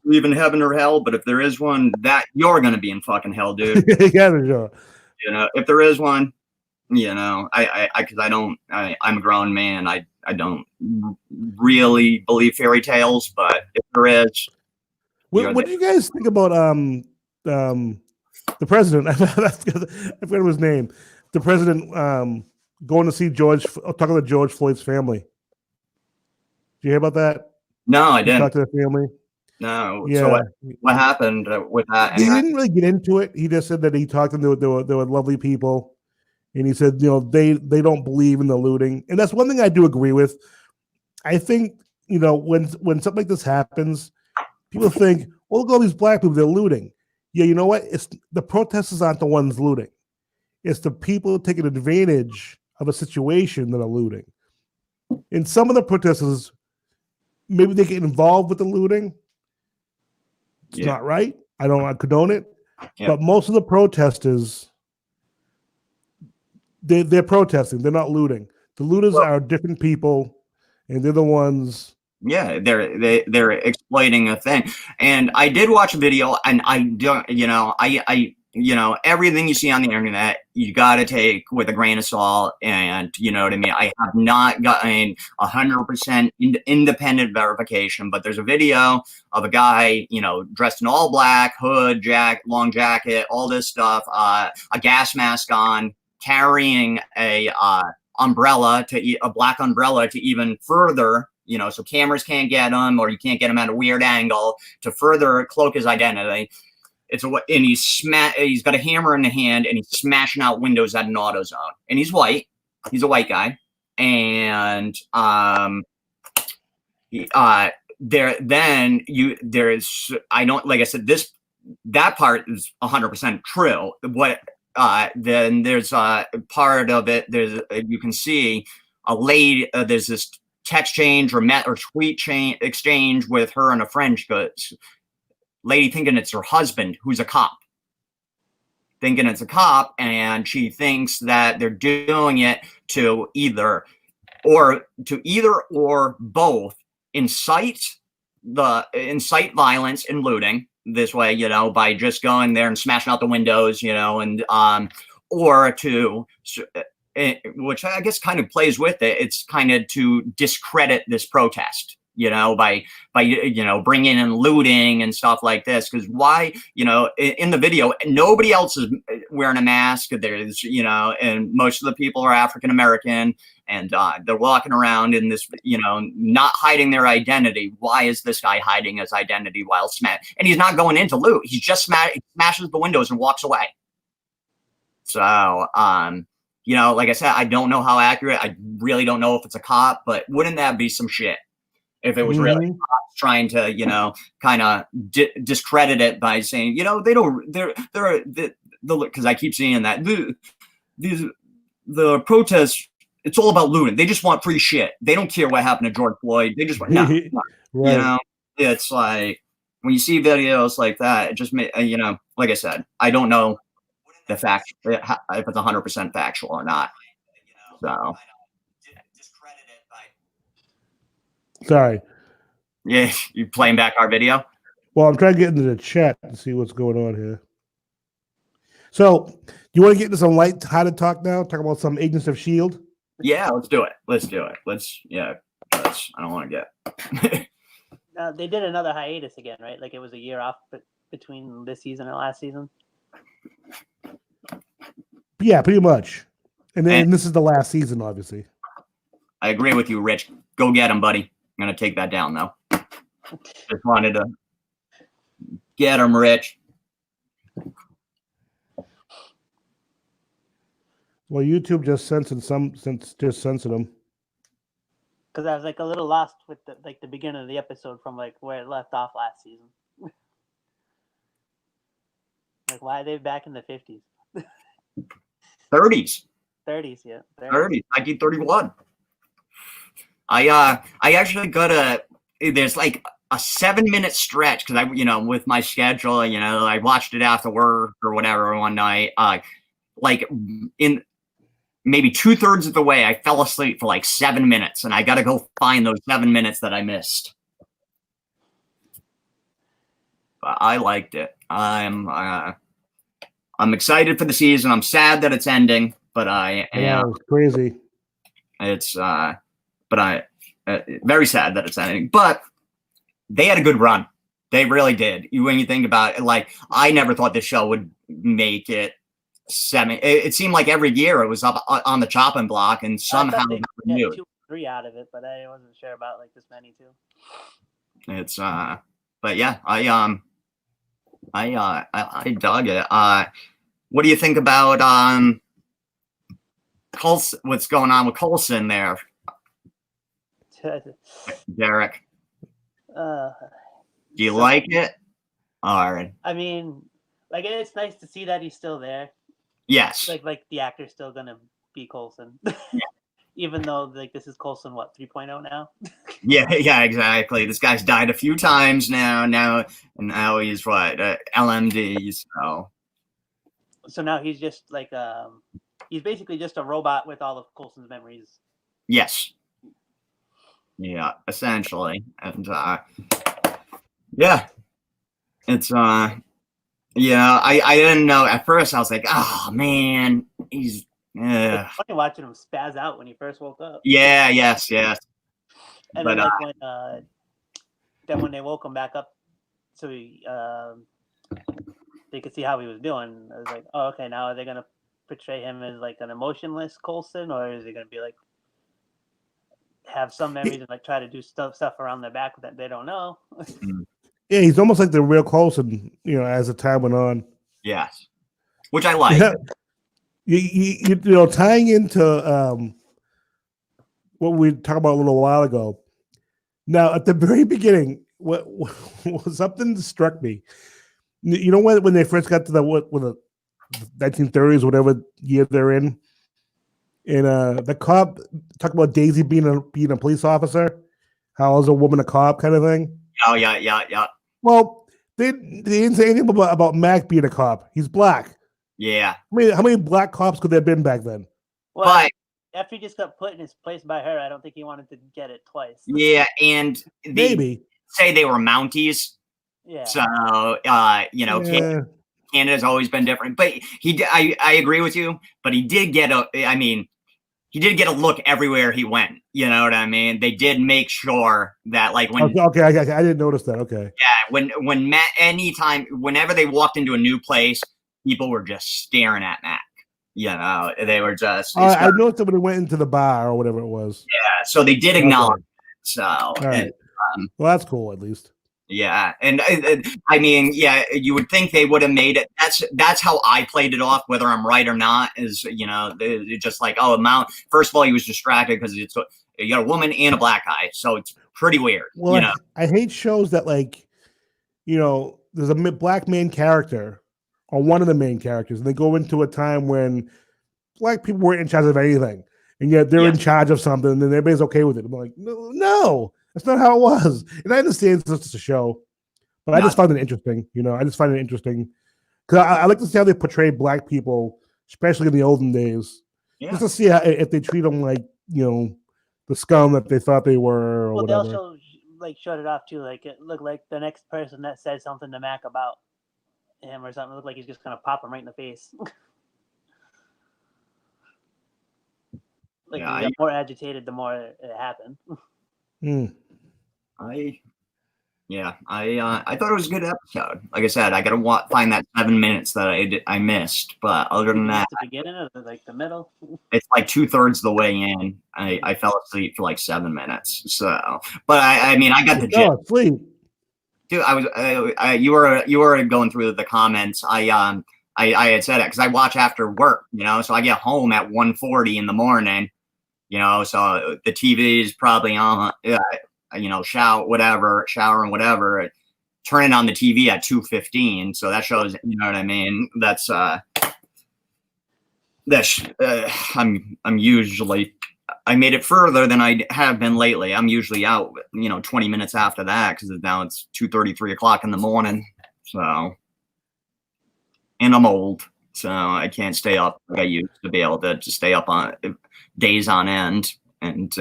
believe in heaven or hell, but if there is one, that you're gonna be in fucking hell, dude. Yeah, sure. If there is one, I'm a grown man. I don't really believe fairy tales, but if there is, what do you guys think about the president? I forgot his name. The president going to see talking to George Floyd's family. Did you hear about that? No, I didn't. Talk to the family. No. Yeah. So what happened with that? He didn't really get into it. He just said that he talked to them. They were lovely people, and he said, they don't believe in the looting, and that's one thing I do agree with. I think when something like this happens, people think, well, look at all these black people, they're looting. Yeah, you know what? It's the protesters aren't the ones looting. It's the people taking advantage of a situation that are looting. And some of the protesters, maybe they get involved with the looting. It's not right. I don't condone it. Yeah. But most of the protesters, they're protesting. They're not looting. The looters are different people, and they're the ones. Yeah, they're exploiting a thing. And I did watch a video, and I don't, everything you see on the internet, you got to take with a grain of salt. And you know what I mean? I have not gotten 100% independent verification, but there's a video of a guy, dressed in all black, hood, long jacket, all this stuff, a gas mask on, carrying a black umbrella to even further, so cameras can't get him, or you can't get him at a weird angle, to further cloak his identity. He's got a hammer in the hand, and he's smashing out windows at an AutoZone. And he's white. He's a white guy. And that part is 100% true. Then there's a part of it. You can see a lady. There's this text change or tweet exchange with her and a friend. Lady thinking it's her husband, who's a cop. Thinking it's a cop, and she thinks that they're doing it to either or both incite violence and looting this way, by just going there and smashing out the windows, and or to, which I guess kind of plays with it. It's kind of to discredit this protest, by bringing in looting and stuff like this. Because why, in the video, nobody else is wearing a mask. There's, and most of the people are African American, and they're walking around in this, not hiding their identity. Why is this guy hiding his identity while and he's not going into loot? He just smashes the windows and walks away. So, like I said, I don't know how accurate. I really don't know if it's a cop, but wouldn't that be some shit? If it was really cops trying to, kind of discredit it by saying, because I keep seeing that the protests, it's all about looting. They just want free shit. They don't care what happened to George Floyd. They just want, right. It's like when you see videos like that, it just, like I said, I don't know the fact if it's 100% factual or not. So. Sorry. Yeah, you playing back our video? Well, I'm trying to get into the chat to see what's going on here. So, you want to get into some light-hearted talk now? Talk about some Agents of S.H.I.E.L.D.? Yeah, let's do it. I don't want to get... They did another hiatus again, right? Like it was a year off between this season and last season? Yeah, pretty much. And then this is the last season, obviously. I agree with you, Rich. Go get him, buddy. I'm going to take that down, though. Just wanted to get him, Rich. Well, YouTube just censored them. Because I was like a little lost with the beginning of the episode from like where it left off last season. Like, why are they back in the 50s? 30s. 30s, yeah. 30s, 1931. I actually there's like a 7-minute stretch because with my schedule, I watched it after work or whatever one night. maybe 2/3 of the way, I fell asleep for like 7 minutes, and I got to go find those 7 minutes that I missed. But I liked it. I'm excited for the season. I'm sad that it's ending, but I am. Yeah, it's crazy. It's but I very sad that it's ending. But they had a good run. They really did. When you think about it, like, I never thought this show would make it 7. It seemed like every year it was up on the chopping block, and somehow they they get renewed. 2 or 3 out of it, but I wasn't sure about like this many too. It's but yeah, I dug it. What do you think about Coulson? What's going on with Coulson there, Derek? Do you like it? All right. I mean, like, it's nice to see that he's still there. Yes. Like the actor's still gonna be Coulson, even though like this is Coulson, what, 3.0 now? Yeah, exactly. This guy's died a few times now, and now he's what, LMD. So now he's just like he's basically just a robot with all of Coulson's memories. Yes. Yeah, essentially, and yeah, it's yeah. I didn't know at first. I was like, oh man, he's It's funny watching him spaz out when he first woke up. Yeah, yes. And But, then like when they woke him back up, so he they could see how he was doing. I was like, oh, okay, now are they gonna portray him as like an emotionless Coulson, or is he gonna be like have some memories and like try to do stuff around their back that they don't know? Yeah, he's almost like the real Coulson, as the time went on. Yes, which I like. You know, tying into what we talked about a little while ago. Now, at the very beginning, what something struck me. You know when they first got to the 1930s, whatever year they're in, and the cop talked about Daisy being a police officer, how as a woman a cop kind of thing. Oh yeah. Well, they didn't say anything about Mac being a cop. He's black. Yeah. How many black cops could there have been back then? Well, But after he just got put in his place by her, I don't think he wanted to get it twice. yeah, and they Maybe. say they were Mounties. Yeah. So Yeah. Canada's always been different, but I agree with you. But he did get a look everywhere he went. You know what I mean? They did make sure that, like, when Okay, I didn't notice that. Okay. yeah, when Matt, whenever they walked into a new place, people were just staring at Mac. You know, they were just. I noticed that when he went into the bar or whatever it was. Yeah, so they did acknowledge it. So, All right. Well, that's cool at least. yeah, and I mean, yeah, you would think they would have made it. That's how I played it off, whether I'm right or not. Is they're just like, oh, first of all, he was distracted because you got a woman and a black guy, so it's pretty weird. Well, I hate shows that, like, there's a black main character or one of the main characters, and they go into a time when black people weren't in charge of anything, and yet they're in charge of something, and everybody's okay with it. I'm like, no, that's not how it was. And I understand it's just a show, but I just find it interesting. I just find it interesting because I like to see how they portray black people, especially in the olden days, just to see if they treat them like the scum that they thought they were, or whatever. They also showed it off too. Like, it looked like the next person that said something to Mac about him or something, it looked like he's just gonna pop him right in the face. He got more agitated the more it happened. I thought it was a good episode. Like I said, I gotta find that 7 minutes that I missed. But other than that, the beginning or like the middle, it's like 2/3 of the way in. I fell asleep for like 7 minutes. So, but I mean, I got the gist. Asleep. Dude, you were going through the comments. I had said it because I watch after work, so I get home at 1:40 in the morning, so the TV is probably on, showering, whatever, turning on the TV at 2:15. So that shows, you know what I mean? That's I'm usually, I made it further than I have been lately. I'm usually out, 20 minutes after that because now it's 2:33 o'clock in the morning. So, and I'm old. so I can't stay up like I used to be able to just stay up on days on end and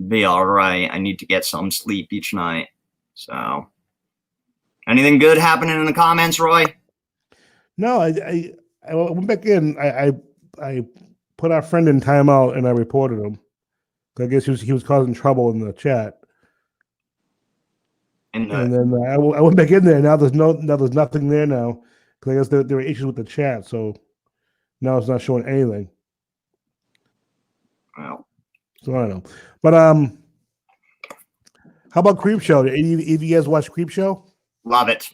be all right. I need to get some sleep each night. So, anything good happening in the comments, Roy? No, I went back in. I put our friend in timeout and I reported him. I guess he was causing trouble in the chat. And then I went back in there. Now there's nothing there now because I guess there were issues with the chat. So now it's not showing anything. Well, so I don't know. But how about Creepshow? Any of you guys watch Creepshow? Love it.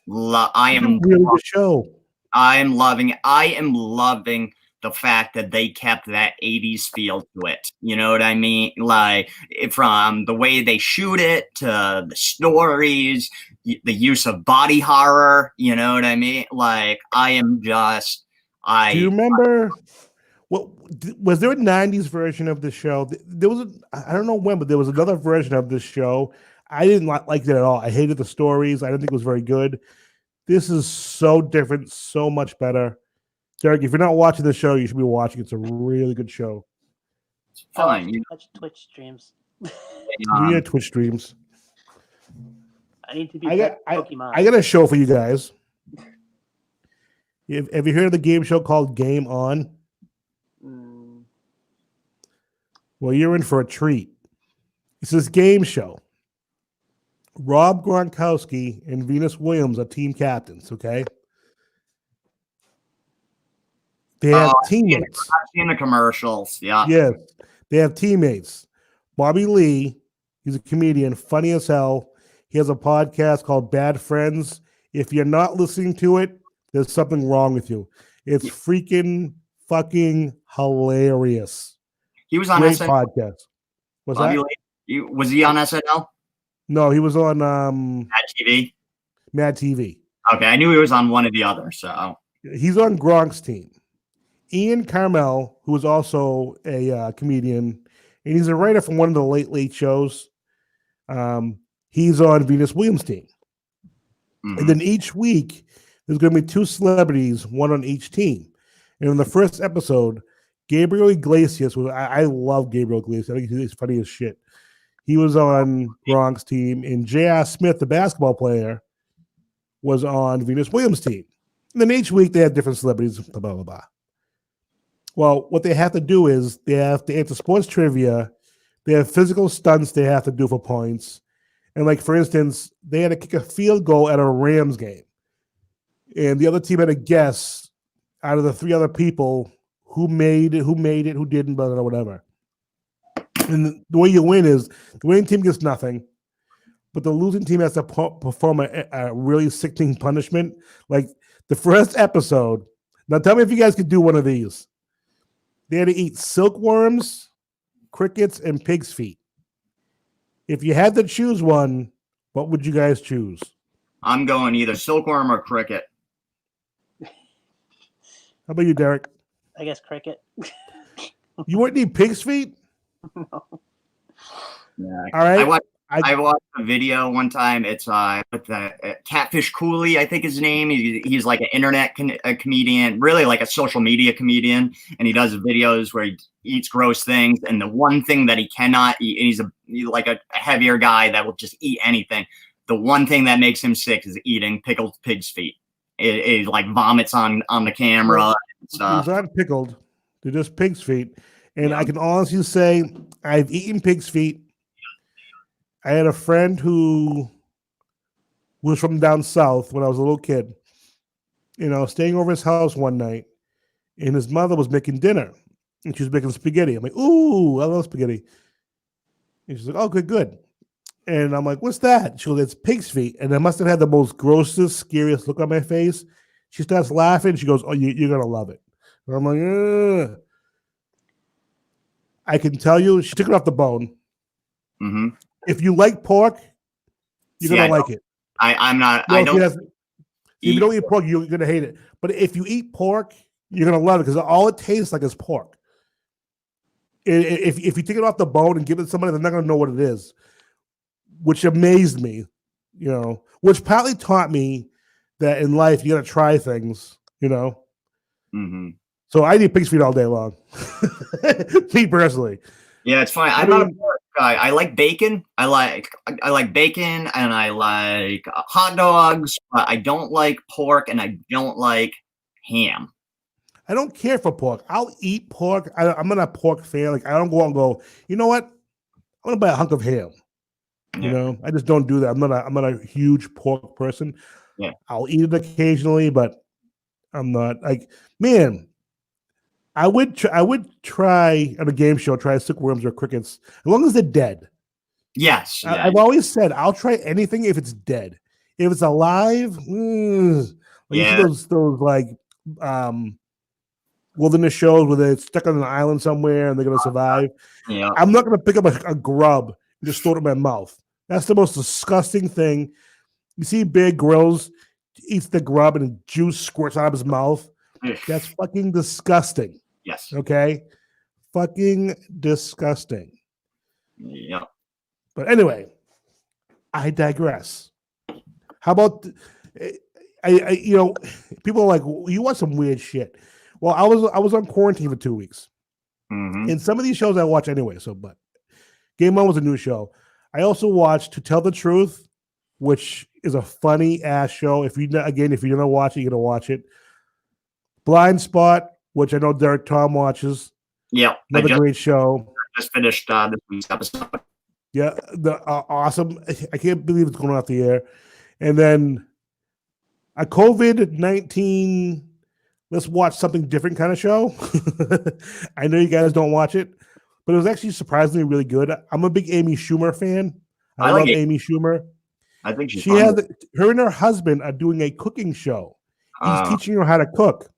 I am really good show. I am loving it. I am loving the fact that they kept that 80s feel to it. You know what I mean? Like from the way they shoot it to the stories, the use of body horror. You know what I mean? Like do you remember what was there a 90s version of the show? There was I don't know when, but there was another version of this show. I didn't like it at all. I hated the stories. I didn't think it was very good. This is so different, so much better. Derek, if you're not watching the show, you should be watching. It's a really good show. It's fine. You watch Twitch streams. We had Twitch streams. I need to be Pokemon. I got a show for you guys. Have you heard of the game show called Game On? Well, you're in for a treat. It's this game show. Rob Gronkowski and Venus Williams are team captains, okay? They have teammates. I've seen the commercials, yeah. Yes, they have teammates. Bobby Lee, he's a comedian, funny as hell. He has a podcast called Bad Friends. If you're not listening to it, there's something wrong with you. It's freaking fucking hilarious. He was on SNL podcast. Was he on SNL? No, he was on Mad TV. Mad TV. Okay, I knew he was on one of the others. So he's on Gronk's team. Ian Carmel, who is also a comedian, and he's a writer from one of the late late shows. He's on Venus Williams' team. Mm-hmm. And then each week, there's going to be two celebrities, one on each team. And in the first episode, Gabriel Iglesias I love Gabriel Iglesias. I think he's funny as shit. He was on Gronk's team, and J.R. Smith, the basketball player, was on Venus Williams' team. And then each week they have different celebrities, blah, blah, blah, blah. Well, what they have to do is they have to answer sports trivia. They have physical stunts they have to do for points. And like, for instance, they had to kick a field goal at a Rams game. And the other team had to guess out of the three other people who made it, who didn't, blah, blah, whatever. And the way you win is the winning team gets nothing, but the losing team has to perform a really sickening punishment. Like the first episode. Now tell me if you guys could do one of these. They had to eat silkworms, crickets, and pig's feet. If you had to choose one, what would you guys choose? I'm going either silkworm or cricket. How about you, Derek? I guess cricket. You wouldn't eat pig's feet? No. Yeah. All right. I watched a video one time. It's with the Catfish Cooley, I think his name. He's like an internet comedian, really like a social media comedian, and he does videos where he eats gross things. And the one thing that he cannot eat, and he's like a heavier guy that will just eat anything. The one thing that makes him sick is eating pickled pig's feet. It like vomits on the camera and stuff. These aren't pickled; they're just pig's feet. And I can honestly say I've eaten pig's feet. I had a friend who was from down south when I was a little kid, staying over his house one night, and his mother was making dinner, and she was making spaghetti. I'm like, ooh, I love spaghetti. And she's like, oh, good. And I'm like, what's that? She goes, it's pig's feet. And I must have had the most grossest, scariest look on my face. She starts laughing. She goes, oh, you're going to love it. And I'm like, ugh. I can tell you, she took it off the bone. Mm-hmm. If you like pork, you're gonna like it. I'm not. I don't. If you don't eat pork, you're gonna hate it. But if you eat pork, you're gonna love it because all it tastes like is pork. If you take it off the bone and give it to somebody, they're not gonna know what it is, which amazed me. Which partly taught me that in life you gotta try things. Mm-hmm. So I eat pig's feet all day long. Me personally. Yeah, it's fine. I'm not a pork guy. I like bacon. I like bacon, and I like hot dogs. But I don't like pork, and I don't like ham. I don't care for pork. I'll eat pork. I'm not a pork fan. Like I don't go out and go, you know what? I'm gonna buy a hunk of ham. You know, I just don't do that. I'm not a huge pork person. Yeah. I'll eat it occasionally, but I'm not like, man, I would try on a game show, try silkworms or crickets, as long as they're dead. Yes. Yeah. I've always said I'll try anything if it's dead. If it's alive, like you see those like wilderness shows where they're stuck on an island somewhere and they're gonna survive. Yeah. I'm not gonna pick up a grub and just throw it in my mouth. That's the most disgusting thing. You see big grills eats the grub and juice squirts out of his mouth. That's fucking disgusting. Yes. Okay. Fucking disgusting. Yeah. But anyway, I digress. How about I you know, people are like, you watch some weird shit. Well, I was on quarantine for 2 weeks. Mm-hmm. And some of these shows I watch anyway, but Game On was a new show. I also watched To Tell the Truth, which is a funny ass show. If you're gonna watch it, you're gonna watch it. Blind Spot, which I know Derek Tom watches. Yeah, another great show. Just finished this week's episode. Yeah, the awesome. I can't believe it's going off the air. And then a COVID-19. Let's watch something different kind of show. I know you guys don't watch it, but it was actually surprisingly really good. I'm a big Amy Schumer fan. I love Amy Schumer. I think she has her and her husband are doing a cooking show. He's teaching her how to cook,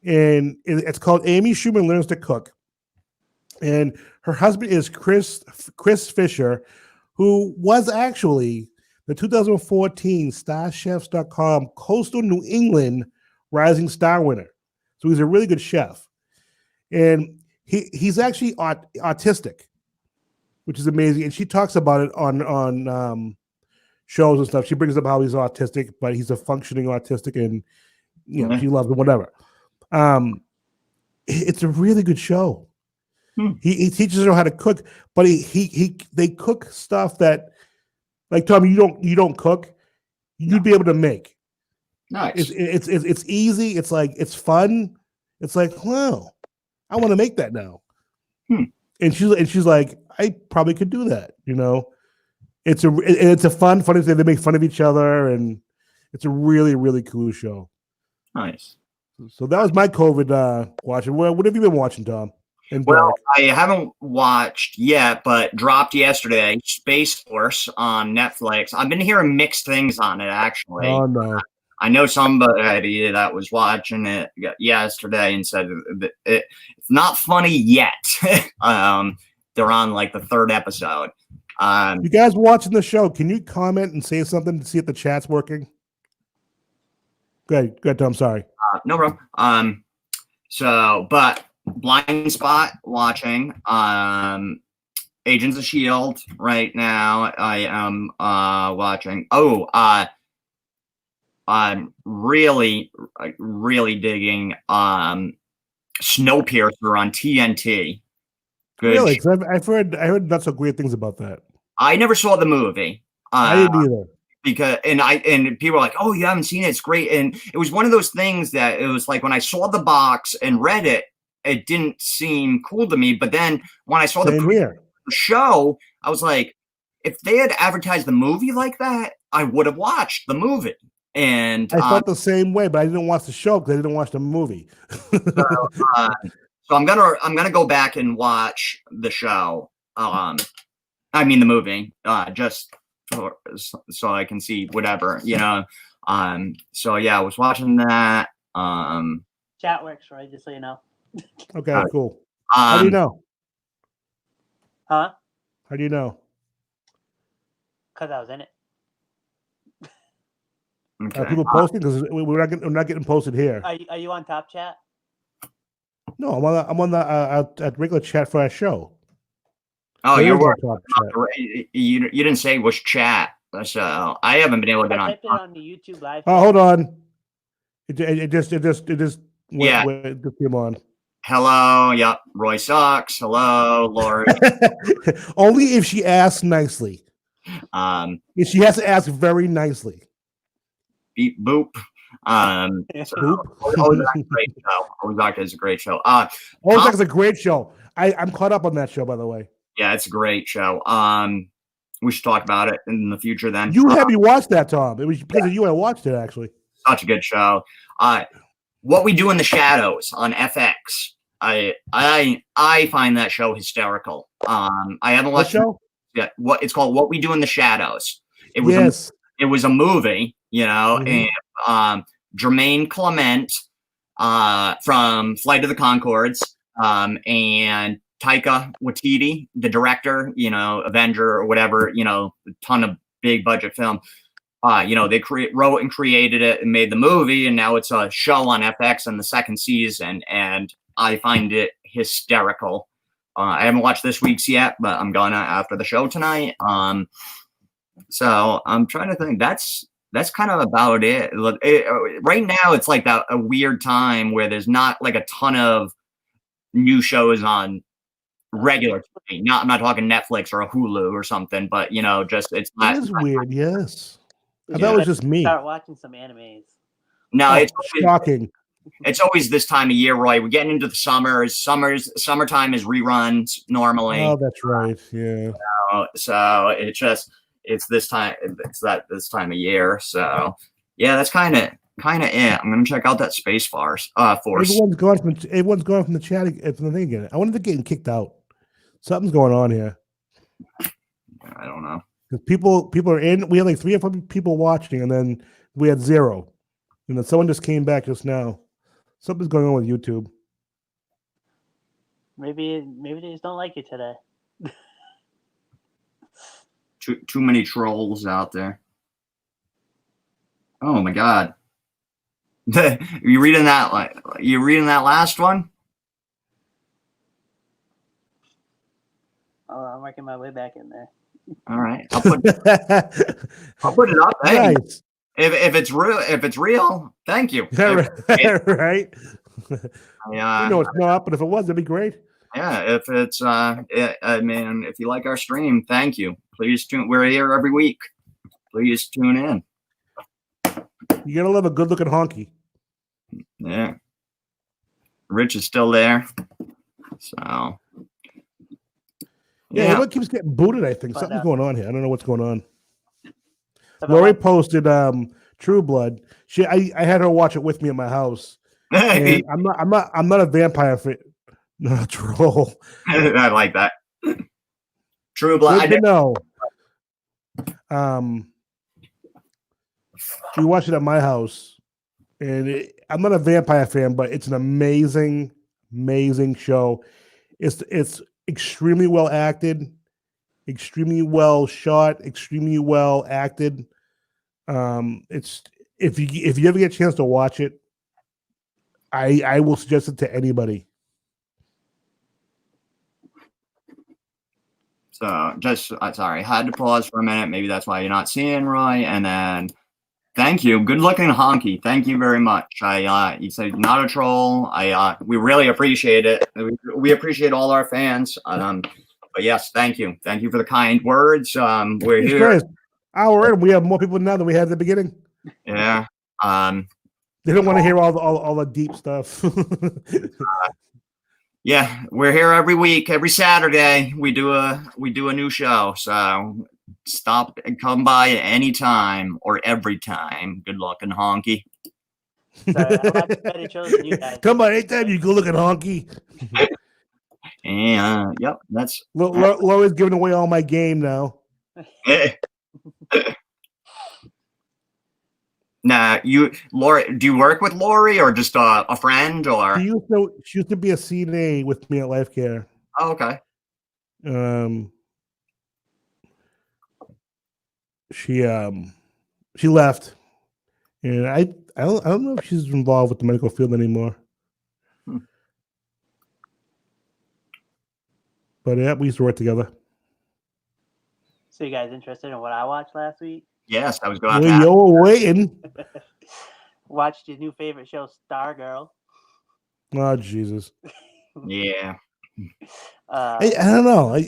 and it's called Amy Schumer Learns to Cook. And her husband is Chris Fisher, who was actually the 2014 StarChefs.com Coastal New England Rising Star winner. So he's a really good chef. And he's actually autistic, which is amazing. And she talks about it on shows and stuff. She brings up how he's autistic, but he's a functioning autistic, and she loves him, whatever. It's a really good show. He teaches her how to cook, but they cook stuff that, like, Tom, you don't cook, you'd be able to make. Nice. It's easy. It's like, it's fun. It's like, wow, I want to make that now. And she's like, I probably could do that. It's a funny thing. They make fun of each other, and it's a really, really cool show. Nice. So that was my COVID watching. What have you been watching, Tom? Well, I haven't watched yet, but dropped yesterday, Space Force on Netflix. I've been hearing mixed things on it, actually. Oh, no. I know somebody that was watching it yesterday and said it's not funny yet. They're on like the third episode. You guys watching the show, can you comment and say something to see if the chat's working? Go ahead, Tom. Sorry. No problem. But Blind Spot watching. Agents of S.H.I.E.L.D. right now. I am watching. I'm really, really digging Snowpiercer on TNT. Good. Really? Because I heard not so great things about that. I never saw the movie. I didn't either. Because and people are like, oh, you haven't seen it, it's great. And it was one of those things that it was like when I saw the box and read it, it didn't seem cool to me. But then when I saw the show, I was like, if they had advertised the movie like that, I would have watched the movie. And I felt the same way, but I didn't watch the show because I didn't watch the movie. So I'm gonna go back and watch the show. I mean the movie, just so I can see whatever, So yeah, I was watching that. Chat works, right? Just so you know. Okay, cool. How do you know? Huh? How do you know? Because I was in it. Okay. Are people posting? Because we're not getting posted here. Are you on Top Chat? No, I'm on the at regular chat for our show. Oh, you didn't say it was chat, so I haven't been able to get on. Type it on the YouTube live. Oh, hold on. It just Yeah. What just came on. Hello. Yep. Roy sucks. Hello, Lori. Only if she asks nicely. Beep She has to ask very nicely. boop. Boop. Ozark's a great show. Ozark is a great show. Ozark is a great show. I'm caught up on that show, by the way. Yeah, it's a great show. We should talk about it in the future then. You had me watch that, Tom. It was because of you I watched it, actually. Such a good show. What We Do in the Shadows on FX. I find that show hysterical. I haven't watched What show? Yeah, it's called What We Do in the Shadows. It was a movie, and Jermaine Clement from Flight of the Conchords, and Taika Waititi, the director, Avenger or whatever, a ton of big budget film. They wrote and created it and made the movie, and now it's a show on FX in the second season, and I find it hysterical. I haven't watched this week's yet, but I'm gonna after the show tonight. So I'm trying to think. That's kind of about it. Right now, it's like a weird time where there's not like a ton of new shows on regular TV. I'm not talking Netflix or a Hulu or something, but just it's not. It is weird, yes. I Yeah. thought it was just me. Start watching some animes. No, it's shocking. It's always this time of year, Roy. We're getting into the summertime is reruns normally. Oh, that's right. Yeah. So it's this time of year. So yeah, that's kind of it. I'm gonna check out that Space Force. Everyone's gone from the chat from the thing again. I wonder if they're getting kicked out. Something's going on here. I don't know. People are in. We had like 3 or 4 people watching, and then we had 0. And then someone just came back just now. Something's going on with YouTube. Maybe they just don't like you today. Too many trolls out there. Oh my God. You reading that last one? Oh, I'm working my way back in there. All right. I'll put it up. Hey, nice. If it's real, thank you. Right. Yeah. It's not, but if it was, that'd be great. Yeah. If it's if you like our stream, thank you. Please tune. We're here every week. Please tune in. You're gonna love a good-looking honky. Yeah. Rich is still there. So. Yeah, everyone keeps getting booted, I think. Something's going on here. I don't know what's going on. Lori posted True Blood. I had her watch it with me at my house. And I'm not a vampire fan. Not a troll. I like that. True Blood. No. She watched it at my house. And I'm not a vampire fan, but it's an amazing, amazing show. It's extremely well acted, extremely well shot, extremely well acted. It's if you ever get a chance to watch it, I will suggest it to anybody. So just sorry, had to pause for a minute. Maybe that's why you're not seeing Roy. And then thank you. Good looking honky. Thank you very much. You said not a troll. We really appreciate it. We appreciate all our fans. But yes, thank you. Thank you for the kind words. We're It's here. great. Hour in, we have more people now than we had at the beginning. Yeah. They don't want to hear all the deep stuff. Yeah, we're here every week, every Saturday. We do a new show. So stop and come by anytime or every time. Good looking honky. Sorry, I'm not better chosen you guys. Come by anytime, you good looking honky. And yep, that's Lori's giving away all my game now. Nah, Lori, do you work with Lori or just a friend or? She used to be a CNA with me at Life Care. Oh, okay. She left, and I don't know if she's involved with the medical field anymore. But yeah, we used to work together. So you guys interested in what I watched last week? Yes, I was going. Well, you were waiting. Watched your new favorite show, Stargirl. Oh Jesus! Yeah. I don't know.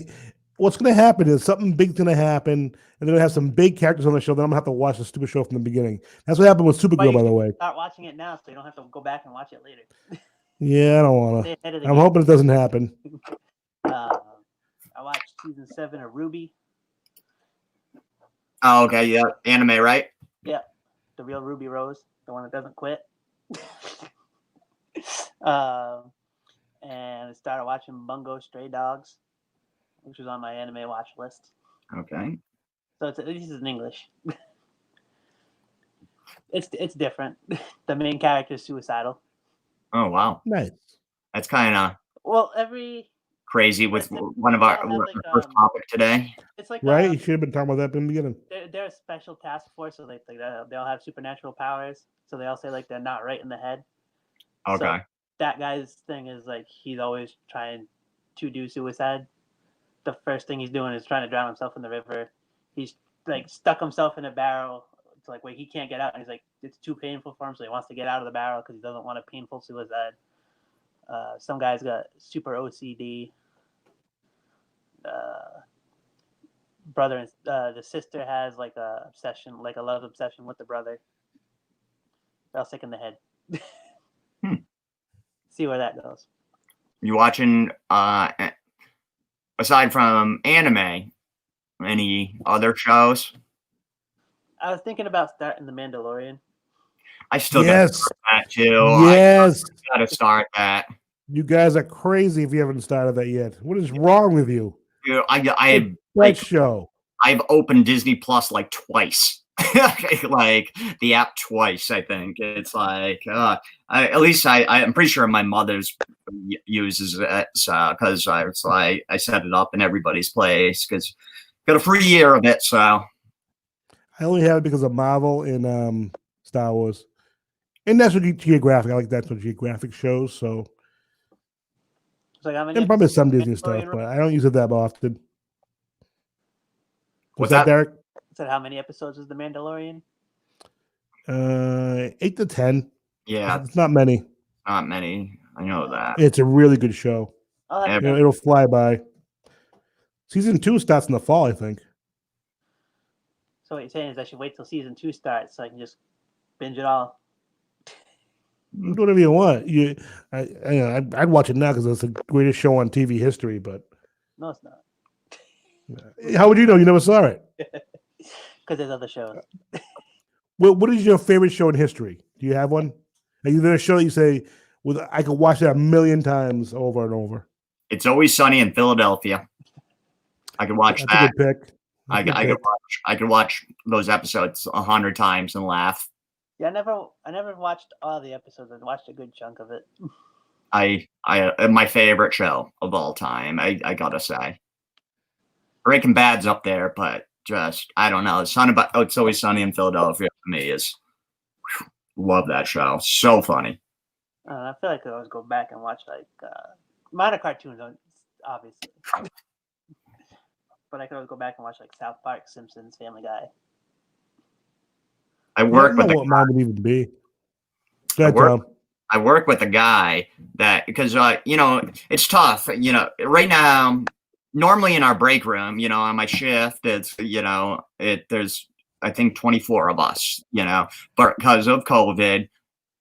What's going to happen is something big's going to happen, and they're going to have some big characters on the show. Then I'm going to have to watch the stupid show from the beginning. That's what happened with But Supergirl, you by the should way. start watching it now, so you don't have to go back and watch it later. Yeah, I don't want Stay to. ahead of the I'm game. hoping it doesn't happen. I watched season 7 of Ruby. Oh, okay. Yeah. Anime, right? Yeah, the real Ruby Rose, the one that doesn't quit. And I started watching Bungo Stray Dogs, which was on my anime watch list. Okay. So this is in English. It's different. The main character is suicidal. Oh, wow. Nice. That's kind of Well, every crazy with It's- one of our they'll have, like, first topic today. it's like Right? You should have been talking about that in the beginning. they're a special task force, so they'll have supernatural powers. So they all say like they're not right in the head. Okay. So that guy's thing is like he's always trying to do suicide. The first thing he's doing is trying to drown himself in the river. He's like stuck himself in a barrel. It's like where he can't get out, and he's like it's too painful for him, so he wants to get out of the barrel because he doesn't want a painful suicide. Some guy's got super OCD. Brother and the sister has like a obsession, like a love obsession with the brother. They're all sick in the head. See where that goes. You watching aside from anime, any other shows? I was thinking about starting The Mandalorian. I still got Yes. to start that too. Yes. I got to start that. You guys are crazy if you haven't started that yet. What is wrong with you? Dude, That show. I've opened Disney Plus like twice, like the app twice. I think it's like at least I'm pretty sure my mother's uses it because I set it up in everybody's place because got a free year of it. So I only have it because of Marvel and Star Wars. And National Geographic. I like National Geographic shows. So, It's like how many and probably episodes some of Disney stuff, Mandalorian? but I don't use it that often. What's Was that, that? Derek? Said how many episodes is The Mandalorian? 8 to 10. yeah, It's not many. not many. I know that. It's a really good show. I'll have Yeah. to- It'll fly by. Season 2 starts in the fall, I think. So what you're saying is I should wait till season 2 starts so I can just binge it all. Do whatever you want. I'd watch it now because it's the greatest show on TV history. But No, it's not, how would you know? You never saw it. because there's other shows. Well, what is your favorite show in history? Do you have one? Are you there a show that you say, I could watch that 1,000,000 times over and over? It's Always Sunny in Philadelphia. I could watch That's that. a good pick. I That's a good could watch those episodes 100 times and laugh. Yeah, I never watched all the episodes. I watched a good chunk of it. My favorite show of all time. I gotta say, Breaking Bad's up there, but just I don't know. It's Always Sunny in Philadelphia for me is love that show. So funny. I feel like I always go back and watch like minor cartoons, obviously. But I could always go back and watch like South Park, Simpsons, Family Guy. I I work don't with know what mine would even be. Go ahead, work- Tom. I work with a guy that because it's tough. Right now, normally in our break room, on my shift, it's there's I think 24 of us. But because of COVID,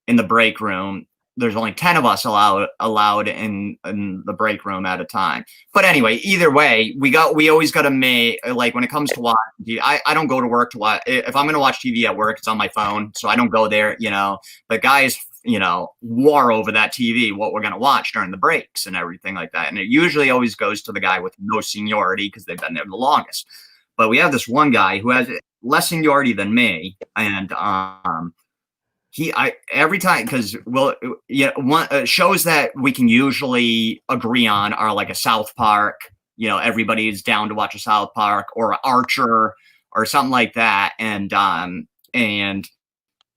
in the break room, there's only 10 of us allowed in the break room at a time. But anyway, either way, we always got to make, like when it comes to watching, I don't go to work to watch. If I'm going to watch TV at work, it's on my phone. So I don't go there, but guys, war over that TV, what we're going to watch during the breaks and everything like that. And it usually always goes to the guy with no seniority because they've been there the longest. But we have this one guy who has less seniority than me. And, every time because shows that we can usually agree on are like a South Park. Everybody's down to watch a South Park or Archer or something like that. And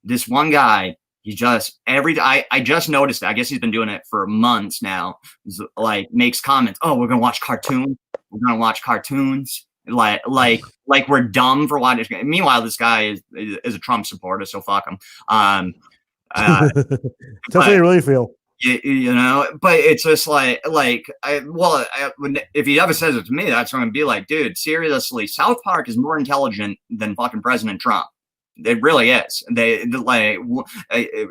this one guy, he just I just noticed it. I guess he's been doing it for months now. He's like makes comments. Oh, we're gonna watch cartoons. We're gonna watch cartoons. Like we're dumb for watching. Meanwhile, this guy is a Trump supporter, so fuck him. That's how you really feel. You know, but it's just if he ever says it to me, that's going to be like, dude, seriously, South Park is more intelligent than fucking President Trump. It really is.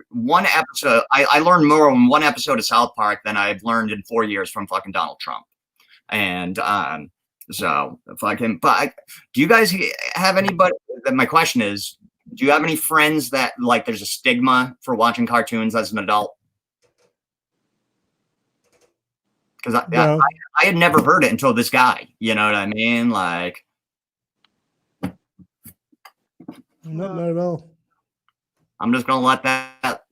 One episode, I learned more in one episode of South Park than I've learned in 4 years from fucking Donald Trump. And so fucking. But do you guys have anybody? My question is, do you have any friends that like there's a stigma for watching cartoons as an adult? Because I had never heard it until this guy. You know what I mean? Like, not at all. I'm just gonna let that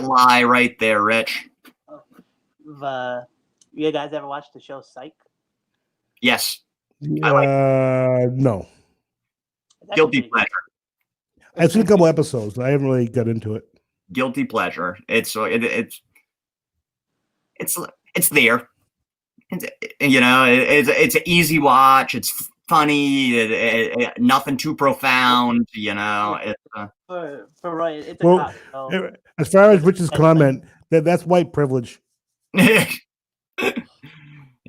lie right there, Rich. You guys ever watched the show Psych? Yes. No. Guilty pleasure. I've seen a couple episodes. I haven't really got into it. Guilty pleasure. It's there. It's an easy watch. It's funny. Nothing too profound. For Roy, it's a cop show. As far as Rich's comment, that's white privilege.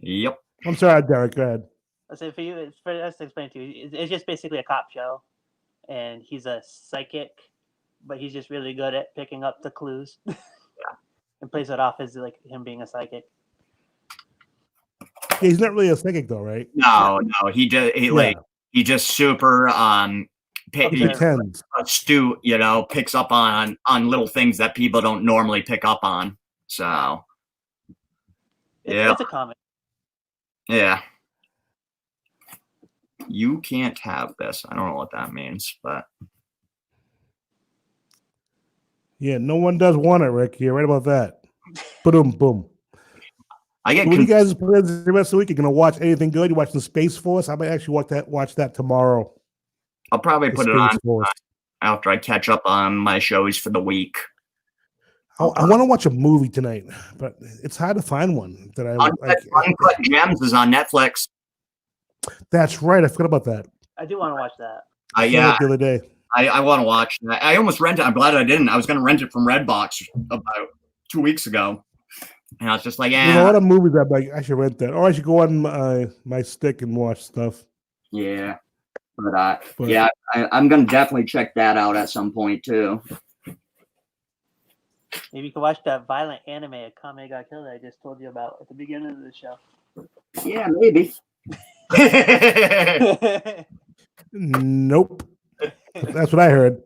Yep. I'm sorry, Derek. Go ahead. I say for you, for us to explain to you, it's just basically a cop show, and he's a psychic, but he's just really good at picking up the clues. Yeah. And plays it off as like him being a psychic. Yeah, he's not really a psychic though, right? No. He just super astute, picks up on little things that people don't normally pick up on. So it's a comic. Yeah. You can't have this. I don't know what that means, but yeah, no one does want it, Rick. You're right about that. Boom, boom. I get. What do you guys plans the rest of the week? You're gonna watch anything good? You watching Space Force? I might actually watch that tomorrow. I'll probably put it on after I catch up on my shows for the week. I want to watch a movie tonight, but it's hard to find one that Uncut Gems is on Netflix. That's right. I forgot about that. I do want to watch that. Yeah, the other day. I want to watch that. I almost rented. I'm glad I didn't. I was going to rent it from Redbox about 2 weeks ago, and I was just like, yeah. You know what? A movie that like I should rent that, or I should go on my stick and watch stuff. Yeah, but yeah, I'm going to definitely check that out at some point too. Maybe you can watch that violent anime, Kame Ga Kill, that I just told you about at the beginning of the show. Yeah, maybe. Nope. That's what I heard.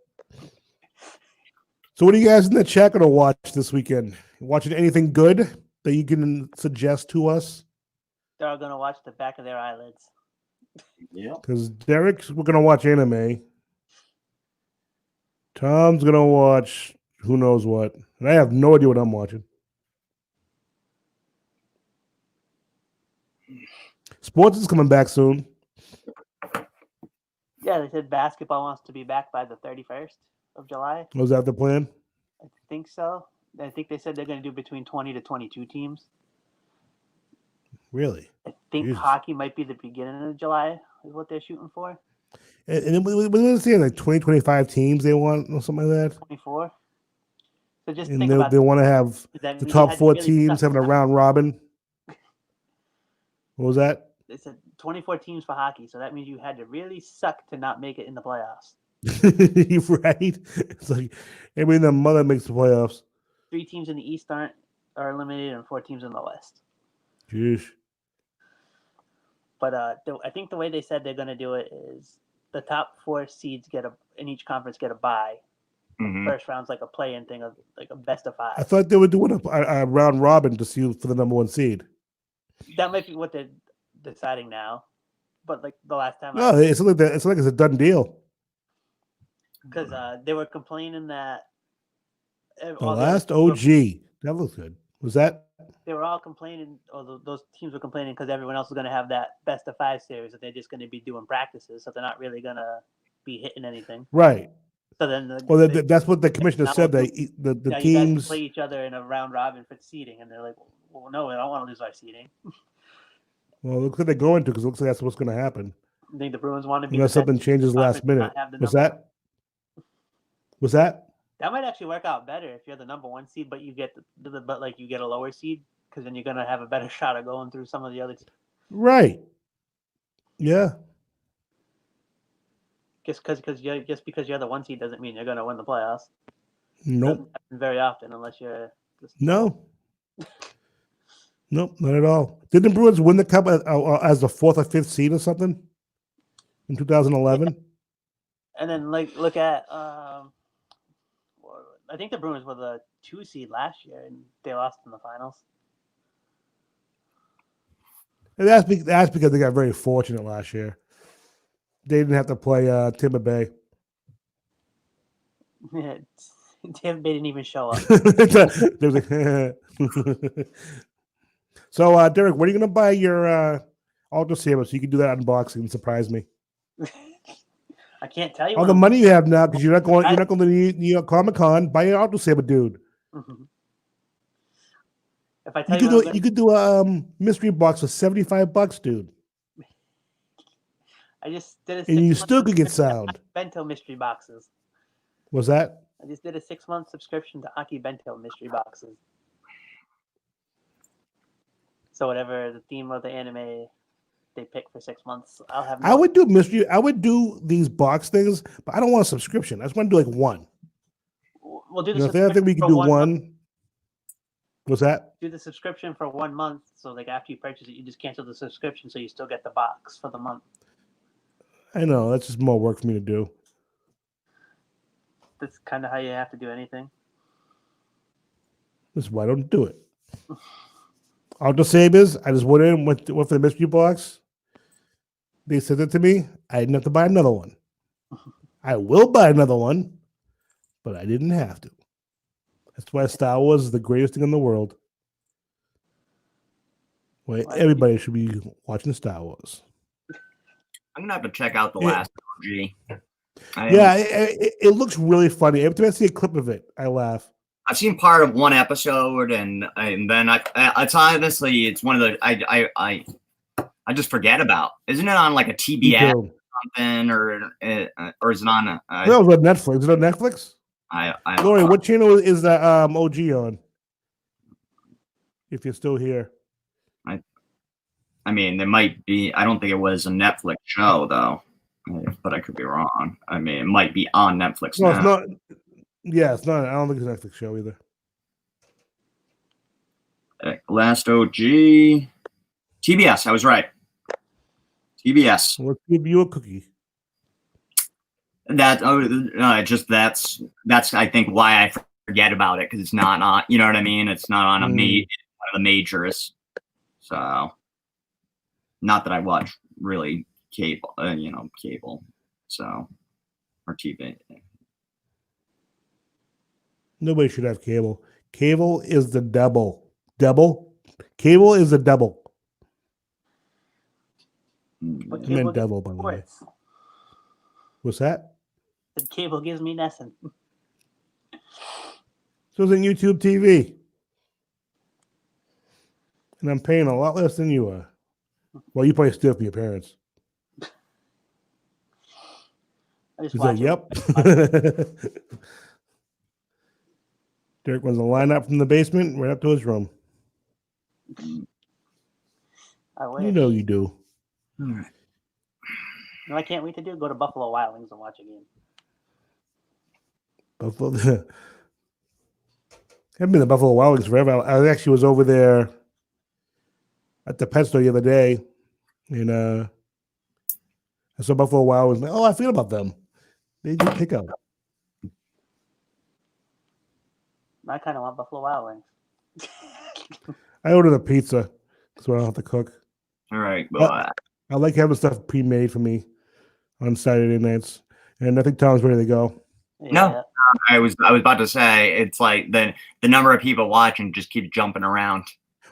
So what are you guys in the chat going to watch this weekend? Watching anything good that you can suggest to us? They're all going to watch the back of their eyelids. Yeah. Because Derek's we're going to watch anime. Tom's going to watch who knows what. And I have no idea what I'm watching. Sports is coming back soon. Yeah, they said basketball wants to be back by the 31st of July. Was that the plan? I think so. I think they said they're going to do between 20 to 22 teams. Really? I think hockey might be the beginning of July is what they're shooting for. And we were saying like 20, 25 teams they want or something like that? 24. So just and think about they want to have the top 4 teams having a round robin. What was that? They said 24 teams for hockey, so that means you had to really suck to not make it in the playoffs. Right? It's like everybody in the mother makes the playoffs. 3 teams in the East are eliminated, and 4 teams in the West. Jeez. But I think the way they said they're going to do it is the top 4 seeds in each conference get a bye. Mm-hmm. First round's like a play-in thing of like a best of 5. I thought they were doing a round robin to see for the number 1 seed. That might be what they're deciding now, but like the last time, it's like that. It's like it's a done deal. Because they were complaining that The last OG that looks good. Was that? They were all complaining, or those teams were complaining because everyone else was going to have that best of 5 series that they're just going to be doing practices, so they're not really going to be hitting anything. Right. So then, that's what the commissioner said. The teams you guys play each other in a round robin for seeding, and they're like, "Well, no, we don't want to lose our seeding." Well, it looks like they're going to, because it looks like that's what's going to happen. I think the Bruins want to be. Unless something changes last minute. What's that? That might actually work out better if you're the number 1 seed, but you get you get a lower seed, because then you're gonna have a better shot of going through some of the other. Right. Yeah. Just because you're the 1 seed doesn't mean you're gonna win the playoffs. Nope. Doesn't happen very often unless you're just No. Nope, not at all. Did the Bruins win the cup as the 4th or 5th seed or something in 2011? And then look at I think the Bruins were the 2 seed last year and they lost in the finals. And that's because they got very fortunate last year. They didn't have to play Timber Bay. Tampa Bay didn't even show up. They was like, so, Derek, when are you going to buy your Ultra Saber so you can do that unboxing and surprise me? I can't tell you. All the money you have now, because you're not going to New York Comic Con. Buy your Ultra Saber, dude. Mm-hmm. If I tell you could do a mystery box for $75, dude. I just did and you still could get sound. Bento mystery boxes. Was that? I just did a 6-month subscription to Aki Bento mystery boxes. So whatever the theme of the anime they pick for 6 months, I'll have. I would do mystery. I would do these box things, but I don't want a subscription. I just want to do like one. We'll do the subscription. I think we could do one. What's that? Do the subscription for 1 month. So like after you purchase it, you just cancel the subscription, so you still get the box for the month. I know that's just more work for me to do. That's kind of how you have to do anything. That's why I don't do it. Ultra Sabers, I just went in, went for the mystery box. They sent it to me. I didn't have to buy another one. I will buy another one, but I didn't have to. That's why Star Wars is the greatest thing in the world. Why everybody should be watching Star Wars. I'm gonna have to check out the last OG. It looks really funny. Every time I see a clip of it, I laugh. I've seen part of one episode, and then it's honestly, it's one of the I just forget about. Isn't it on like a TBS or something, or is it on? No, it was on Netflix. Is it on Netflix? Lori, what channel is that OG on? If you're still here. I mean, there might be. I don't think it was a Netflix show though, but I could be wrong. I mean, it might be on Netflix. No, now. it's not. Yeah, it's not. I don't think it's a Netflix show either. Last OG, TBS. I was right. TBS. Let's give you a cookie. That's I think why I forget about it, because it's not on. You know what I mean? It's not on one of the majors. So, not that I watch really cable. Cable. So, or TV. Nobody should have cable. Cable is the devil. Cable is the devil. I meant devil, by the way. What's that? The cable gives me nothing. So it's on YouTube TV. And I'm paying a lot less than you are. Well, you probably steal from your parents. He's like, yep. Derek was a line up from the basement right up to his room. I wish. You know you do. All right. No, I can't wait to go to Buffalo Wild Wings and watch a game. Buffalo. I haven't been to Buffalo Wild Wings forever. I actually was over there at the pet store the other day, and I saw Buffalo Wild Wings. Oh, I forgot about them. They do pick up. I kind of want Buffalo Wild Wings. I ordered a pizza, so I don't have to cook. All right. I like having stuff pre-made for me on Saturday nights, and I think Tom's ready to go. Yeah. No, I was about to say, it's like the number of people watching just keep jumping around.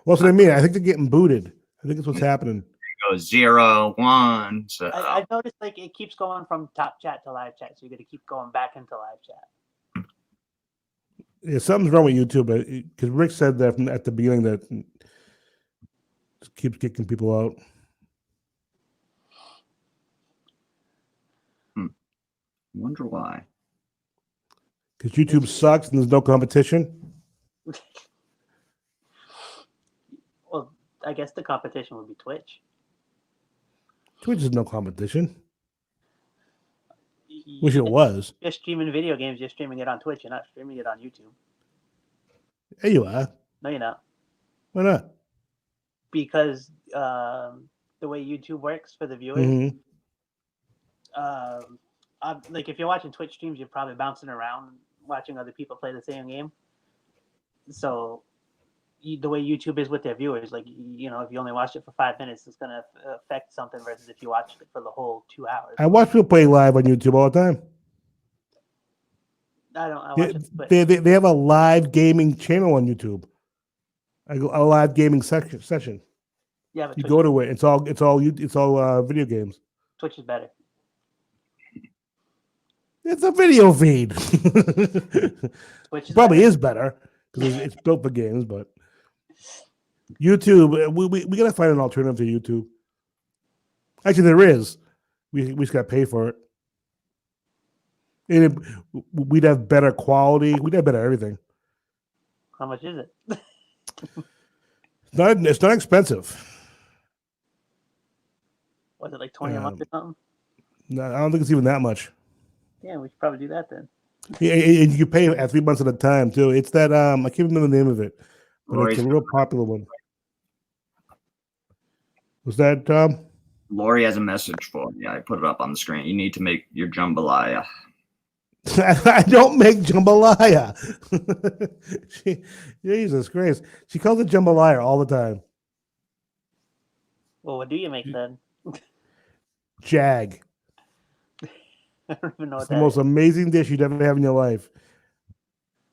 Well, that's what I mean. I think they're getting booted. I think that's what's happening. It goes 0, 1. So I've noticed like it keeps going from top chat to live chat, so you got to keep going back into live chat. Yeah, something's wrong with YouTube, because Rick said that at the beginning that it just keeps kicking people out. Wonder why. Because YouTube sucks and there's no competition. Well, I guess the competition would be Twitch. Twitch is no competition. Wish it was. You're streaming video games. You're streaming it on Twitch. You're not streaming it on YouTube. There you are. No, you're not. Why not? Because the way YouTube works for the viewers, Mhm. like if you're watching Twitch streams, you're probably bouncing around watching other people play the same game. So the way YouTube is with their viewers, like, you know, if you only watch it for 5 minutes, it's going to affect something versus if you watch it for the whole 2 hours. I watch people play live on YouTube all the time. I watch it. But They have a live gaming channel on YouTube. A live gaming session. yeah, but You Twitch, go to it. It's all video games. Twitch is better. It's a video feed. Twitch is Probably better. is better because it's built for games, but YouTube, we gotta find an alternative to YouTube. Actually, there is. We just gotta pay for it. And we'd have better quality. We'd have better everything. How much is it? It's not expensive. Was it like 20 a month or something? No, I don't think it's even that much. Yeah, we should probably do that then. Yeah, and you can pay at 3 months at a time too. It's that I can't remember the name of it, but it's a real popular one. Was that Tom? Lori has a message for you. I put it up on the screen. You need to make your jambalaya. I don't make jambalaya. Jesus Christ. She calls it jambalaya all the time. Well, what do you make then? Jag. I don't even know It's what the that most is. amazing dish you'd ever have in your life.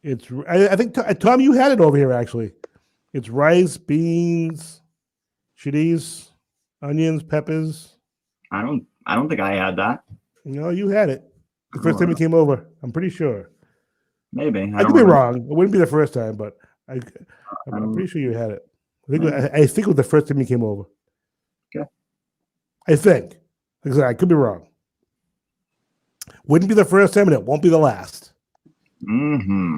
I think, Tom, you had it over here, actually. It's rice, beans, chilies, onions, peppers. I don't think I had that. No, you had it. The first time you came over. I'm pretty sure. Maybe. I could be wrong. It wouldn't be the first time, but I'm Um, pretty sure you had it. I think, maybe. I think it was the first time you came over. Okay. I think. Like I said, I could be wrong. Wouldn't be the first time, and it won't be the last. Mm-hmm.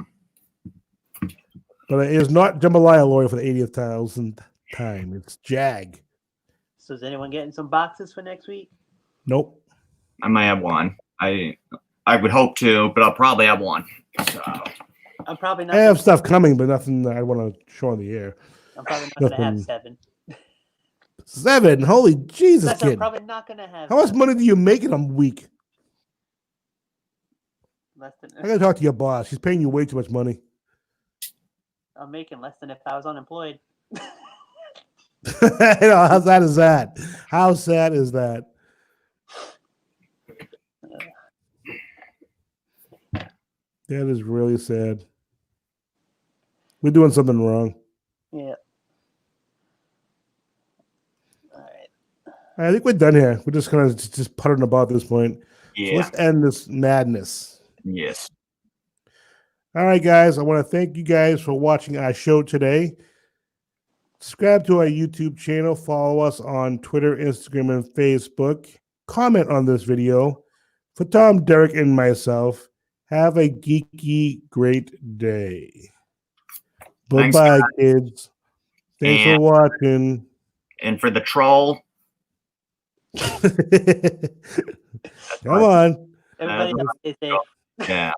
But it is not jambalaya, Lori, for the 80,000th time. It's Jag. So is anyone getting some boxes for next week? Nope. I might have one. I would hope to, but I'll probably have one. So I'm probably not. I have stuff coming, but nothing that I want to show on the air. I'm probably not going to have Nothing. 7. 7. Holy Jesus, That's I'm kid. probably not going to have. How much 7. money do you make in a week? Less than. I got to talk to your boss. He's paying you way too much money. I'm making less than if I was unemployed. How sad is that? How sad is that? That is really sad. We're doing something wrong. Yeah. All right. I think we're done here. We're just kind of just puttering about at this point. So yeah. let's end this madness. Yes. All right, guys. I want to thank you guys for watching our show today. Subscribe to our YouTube channel. Follow us on Twitter, Instagram, and Facebook. Comment on this video. For Tom, Derek, and myself, have a geeky great day. Thanks, Bye-bye, guys. kids. Thanks for And- watching. And for the troll, Come on. Everybody, stay safe. yeah.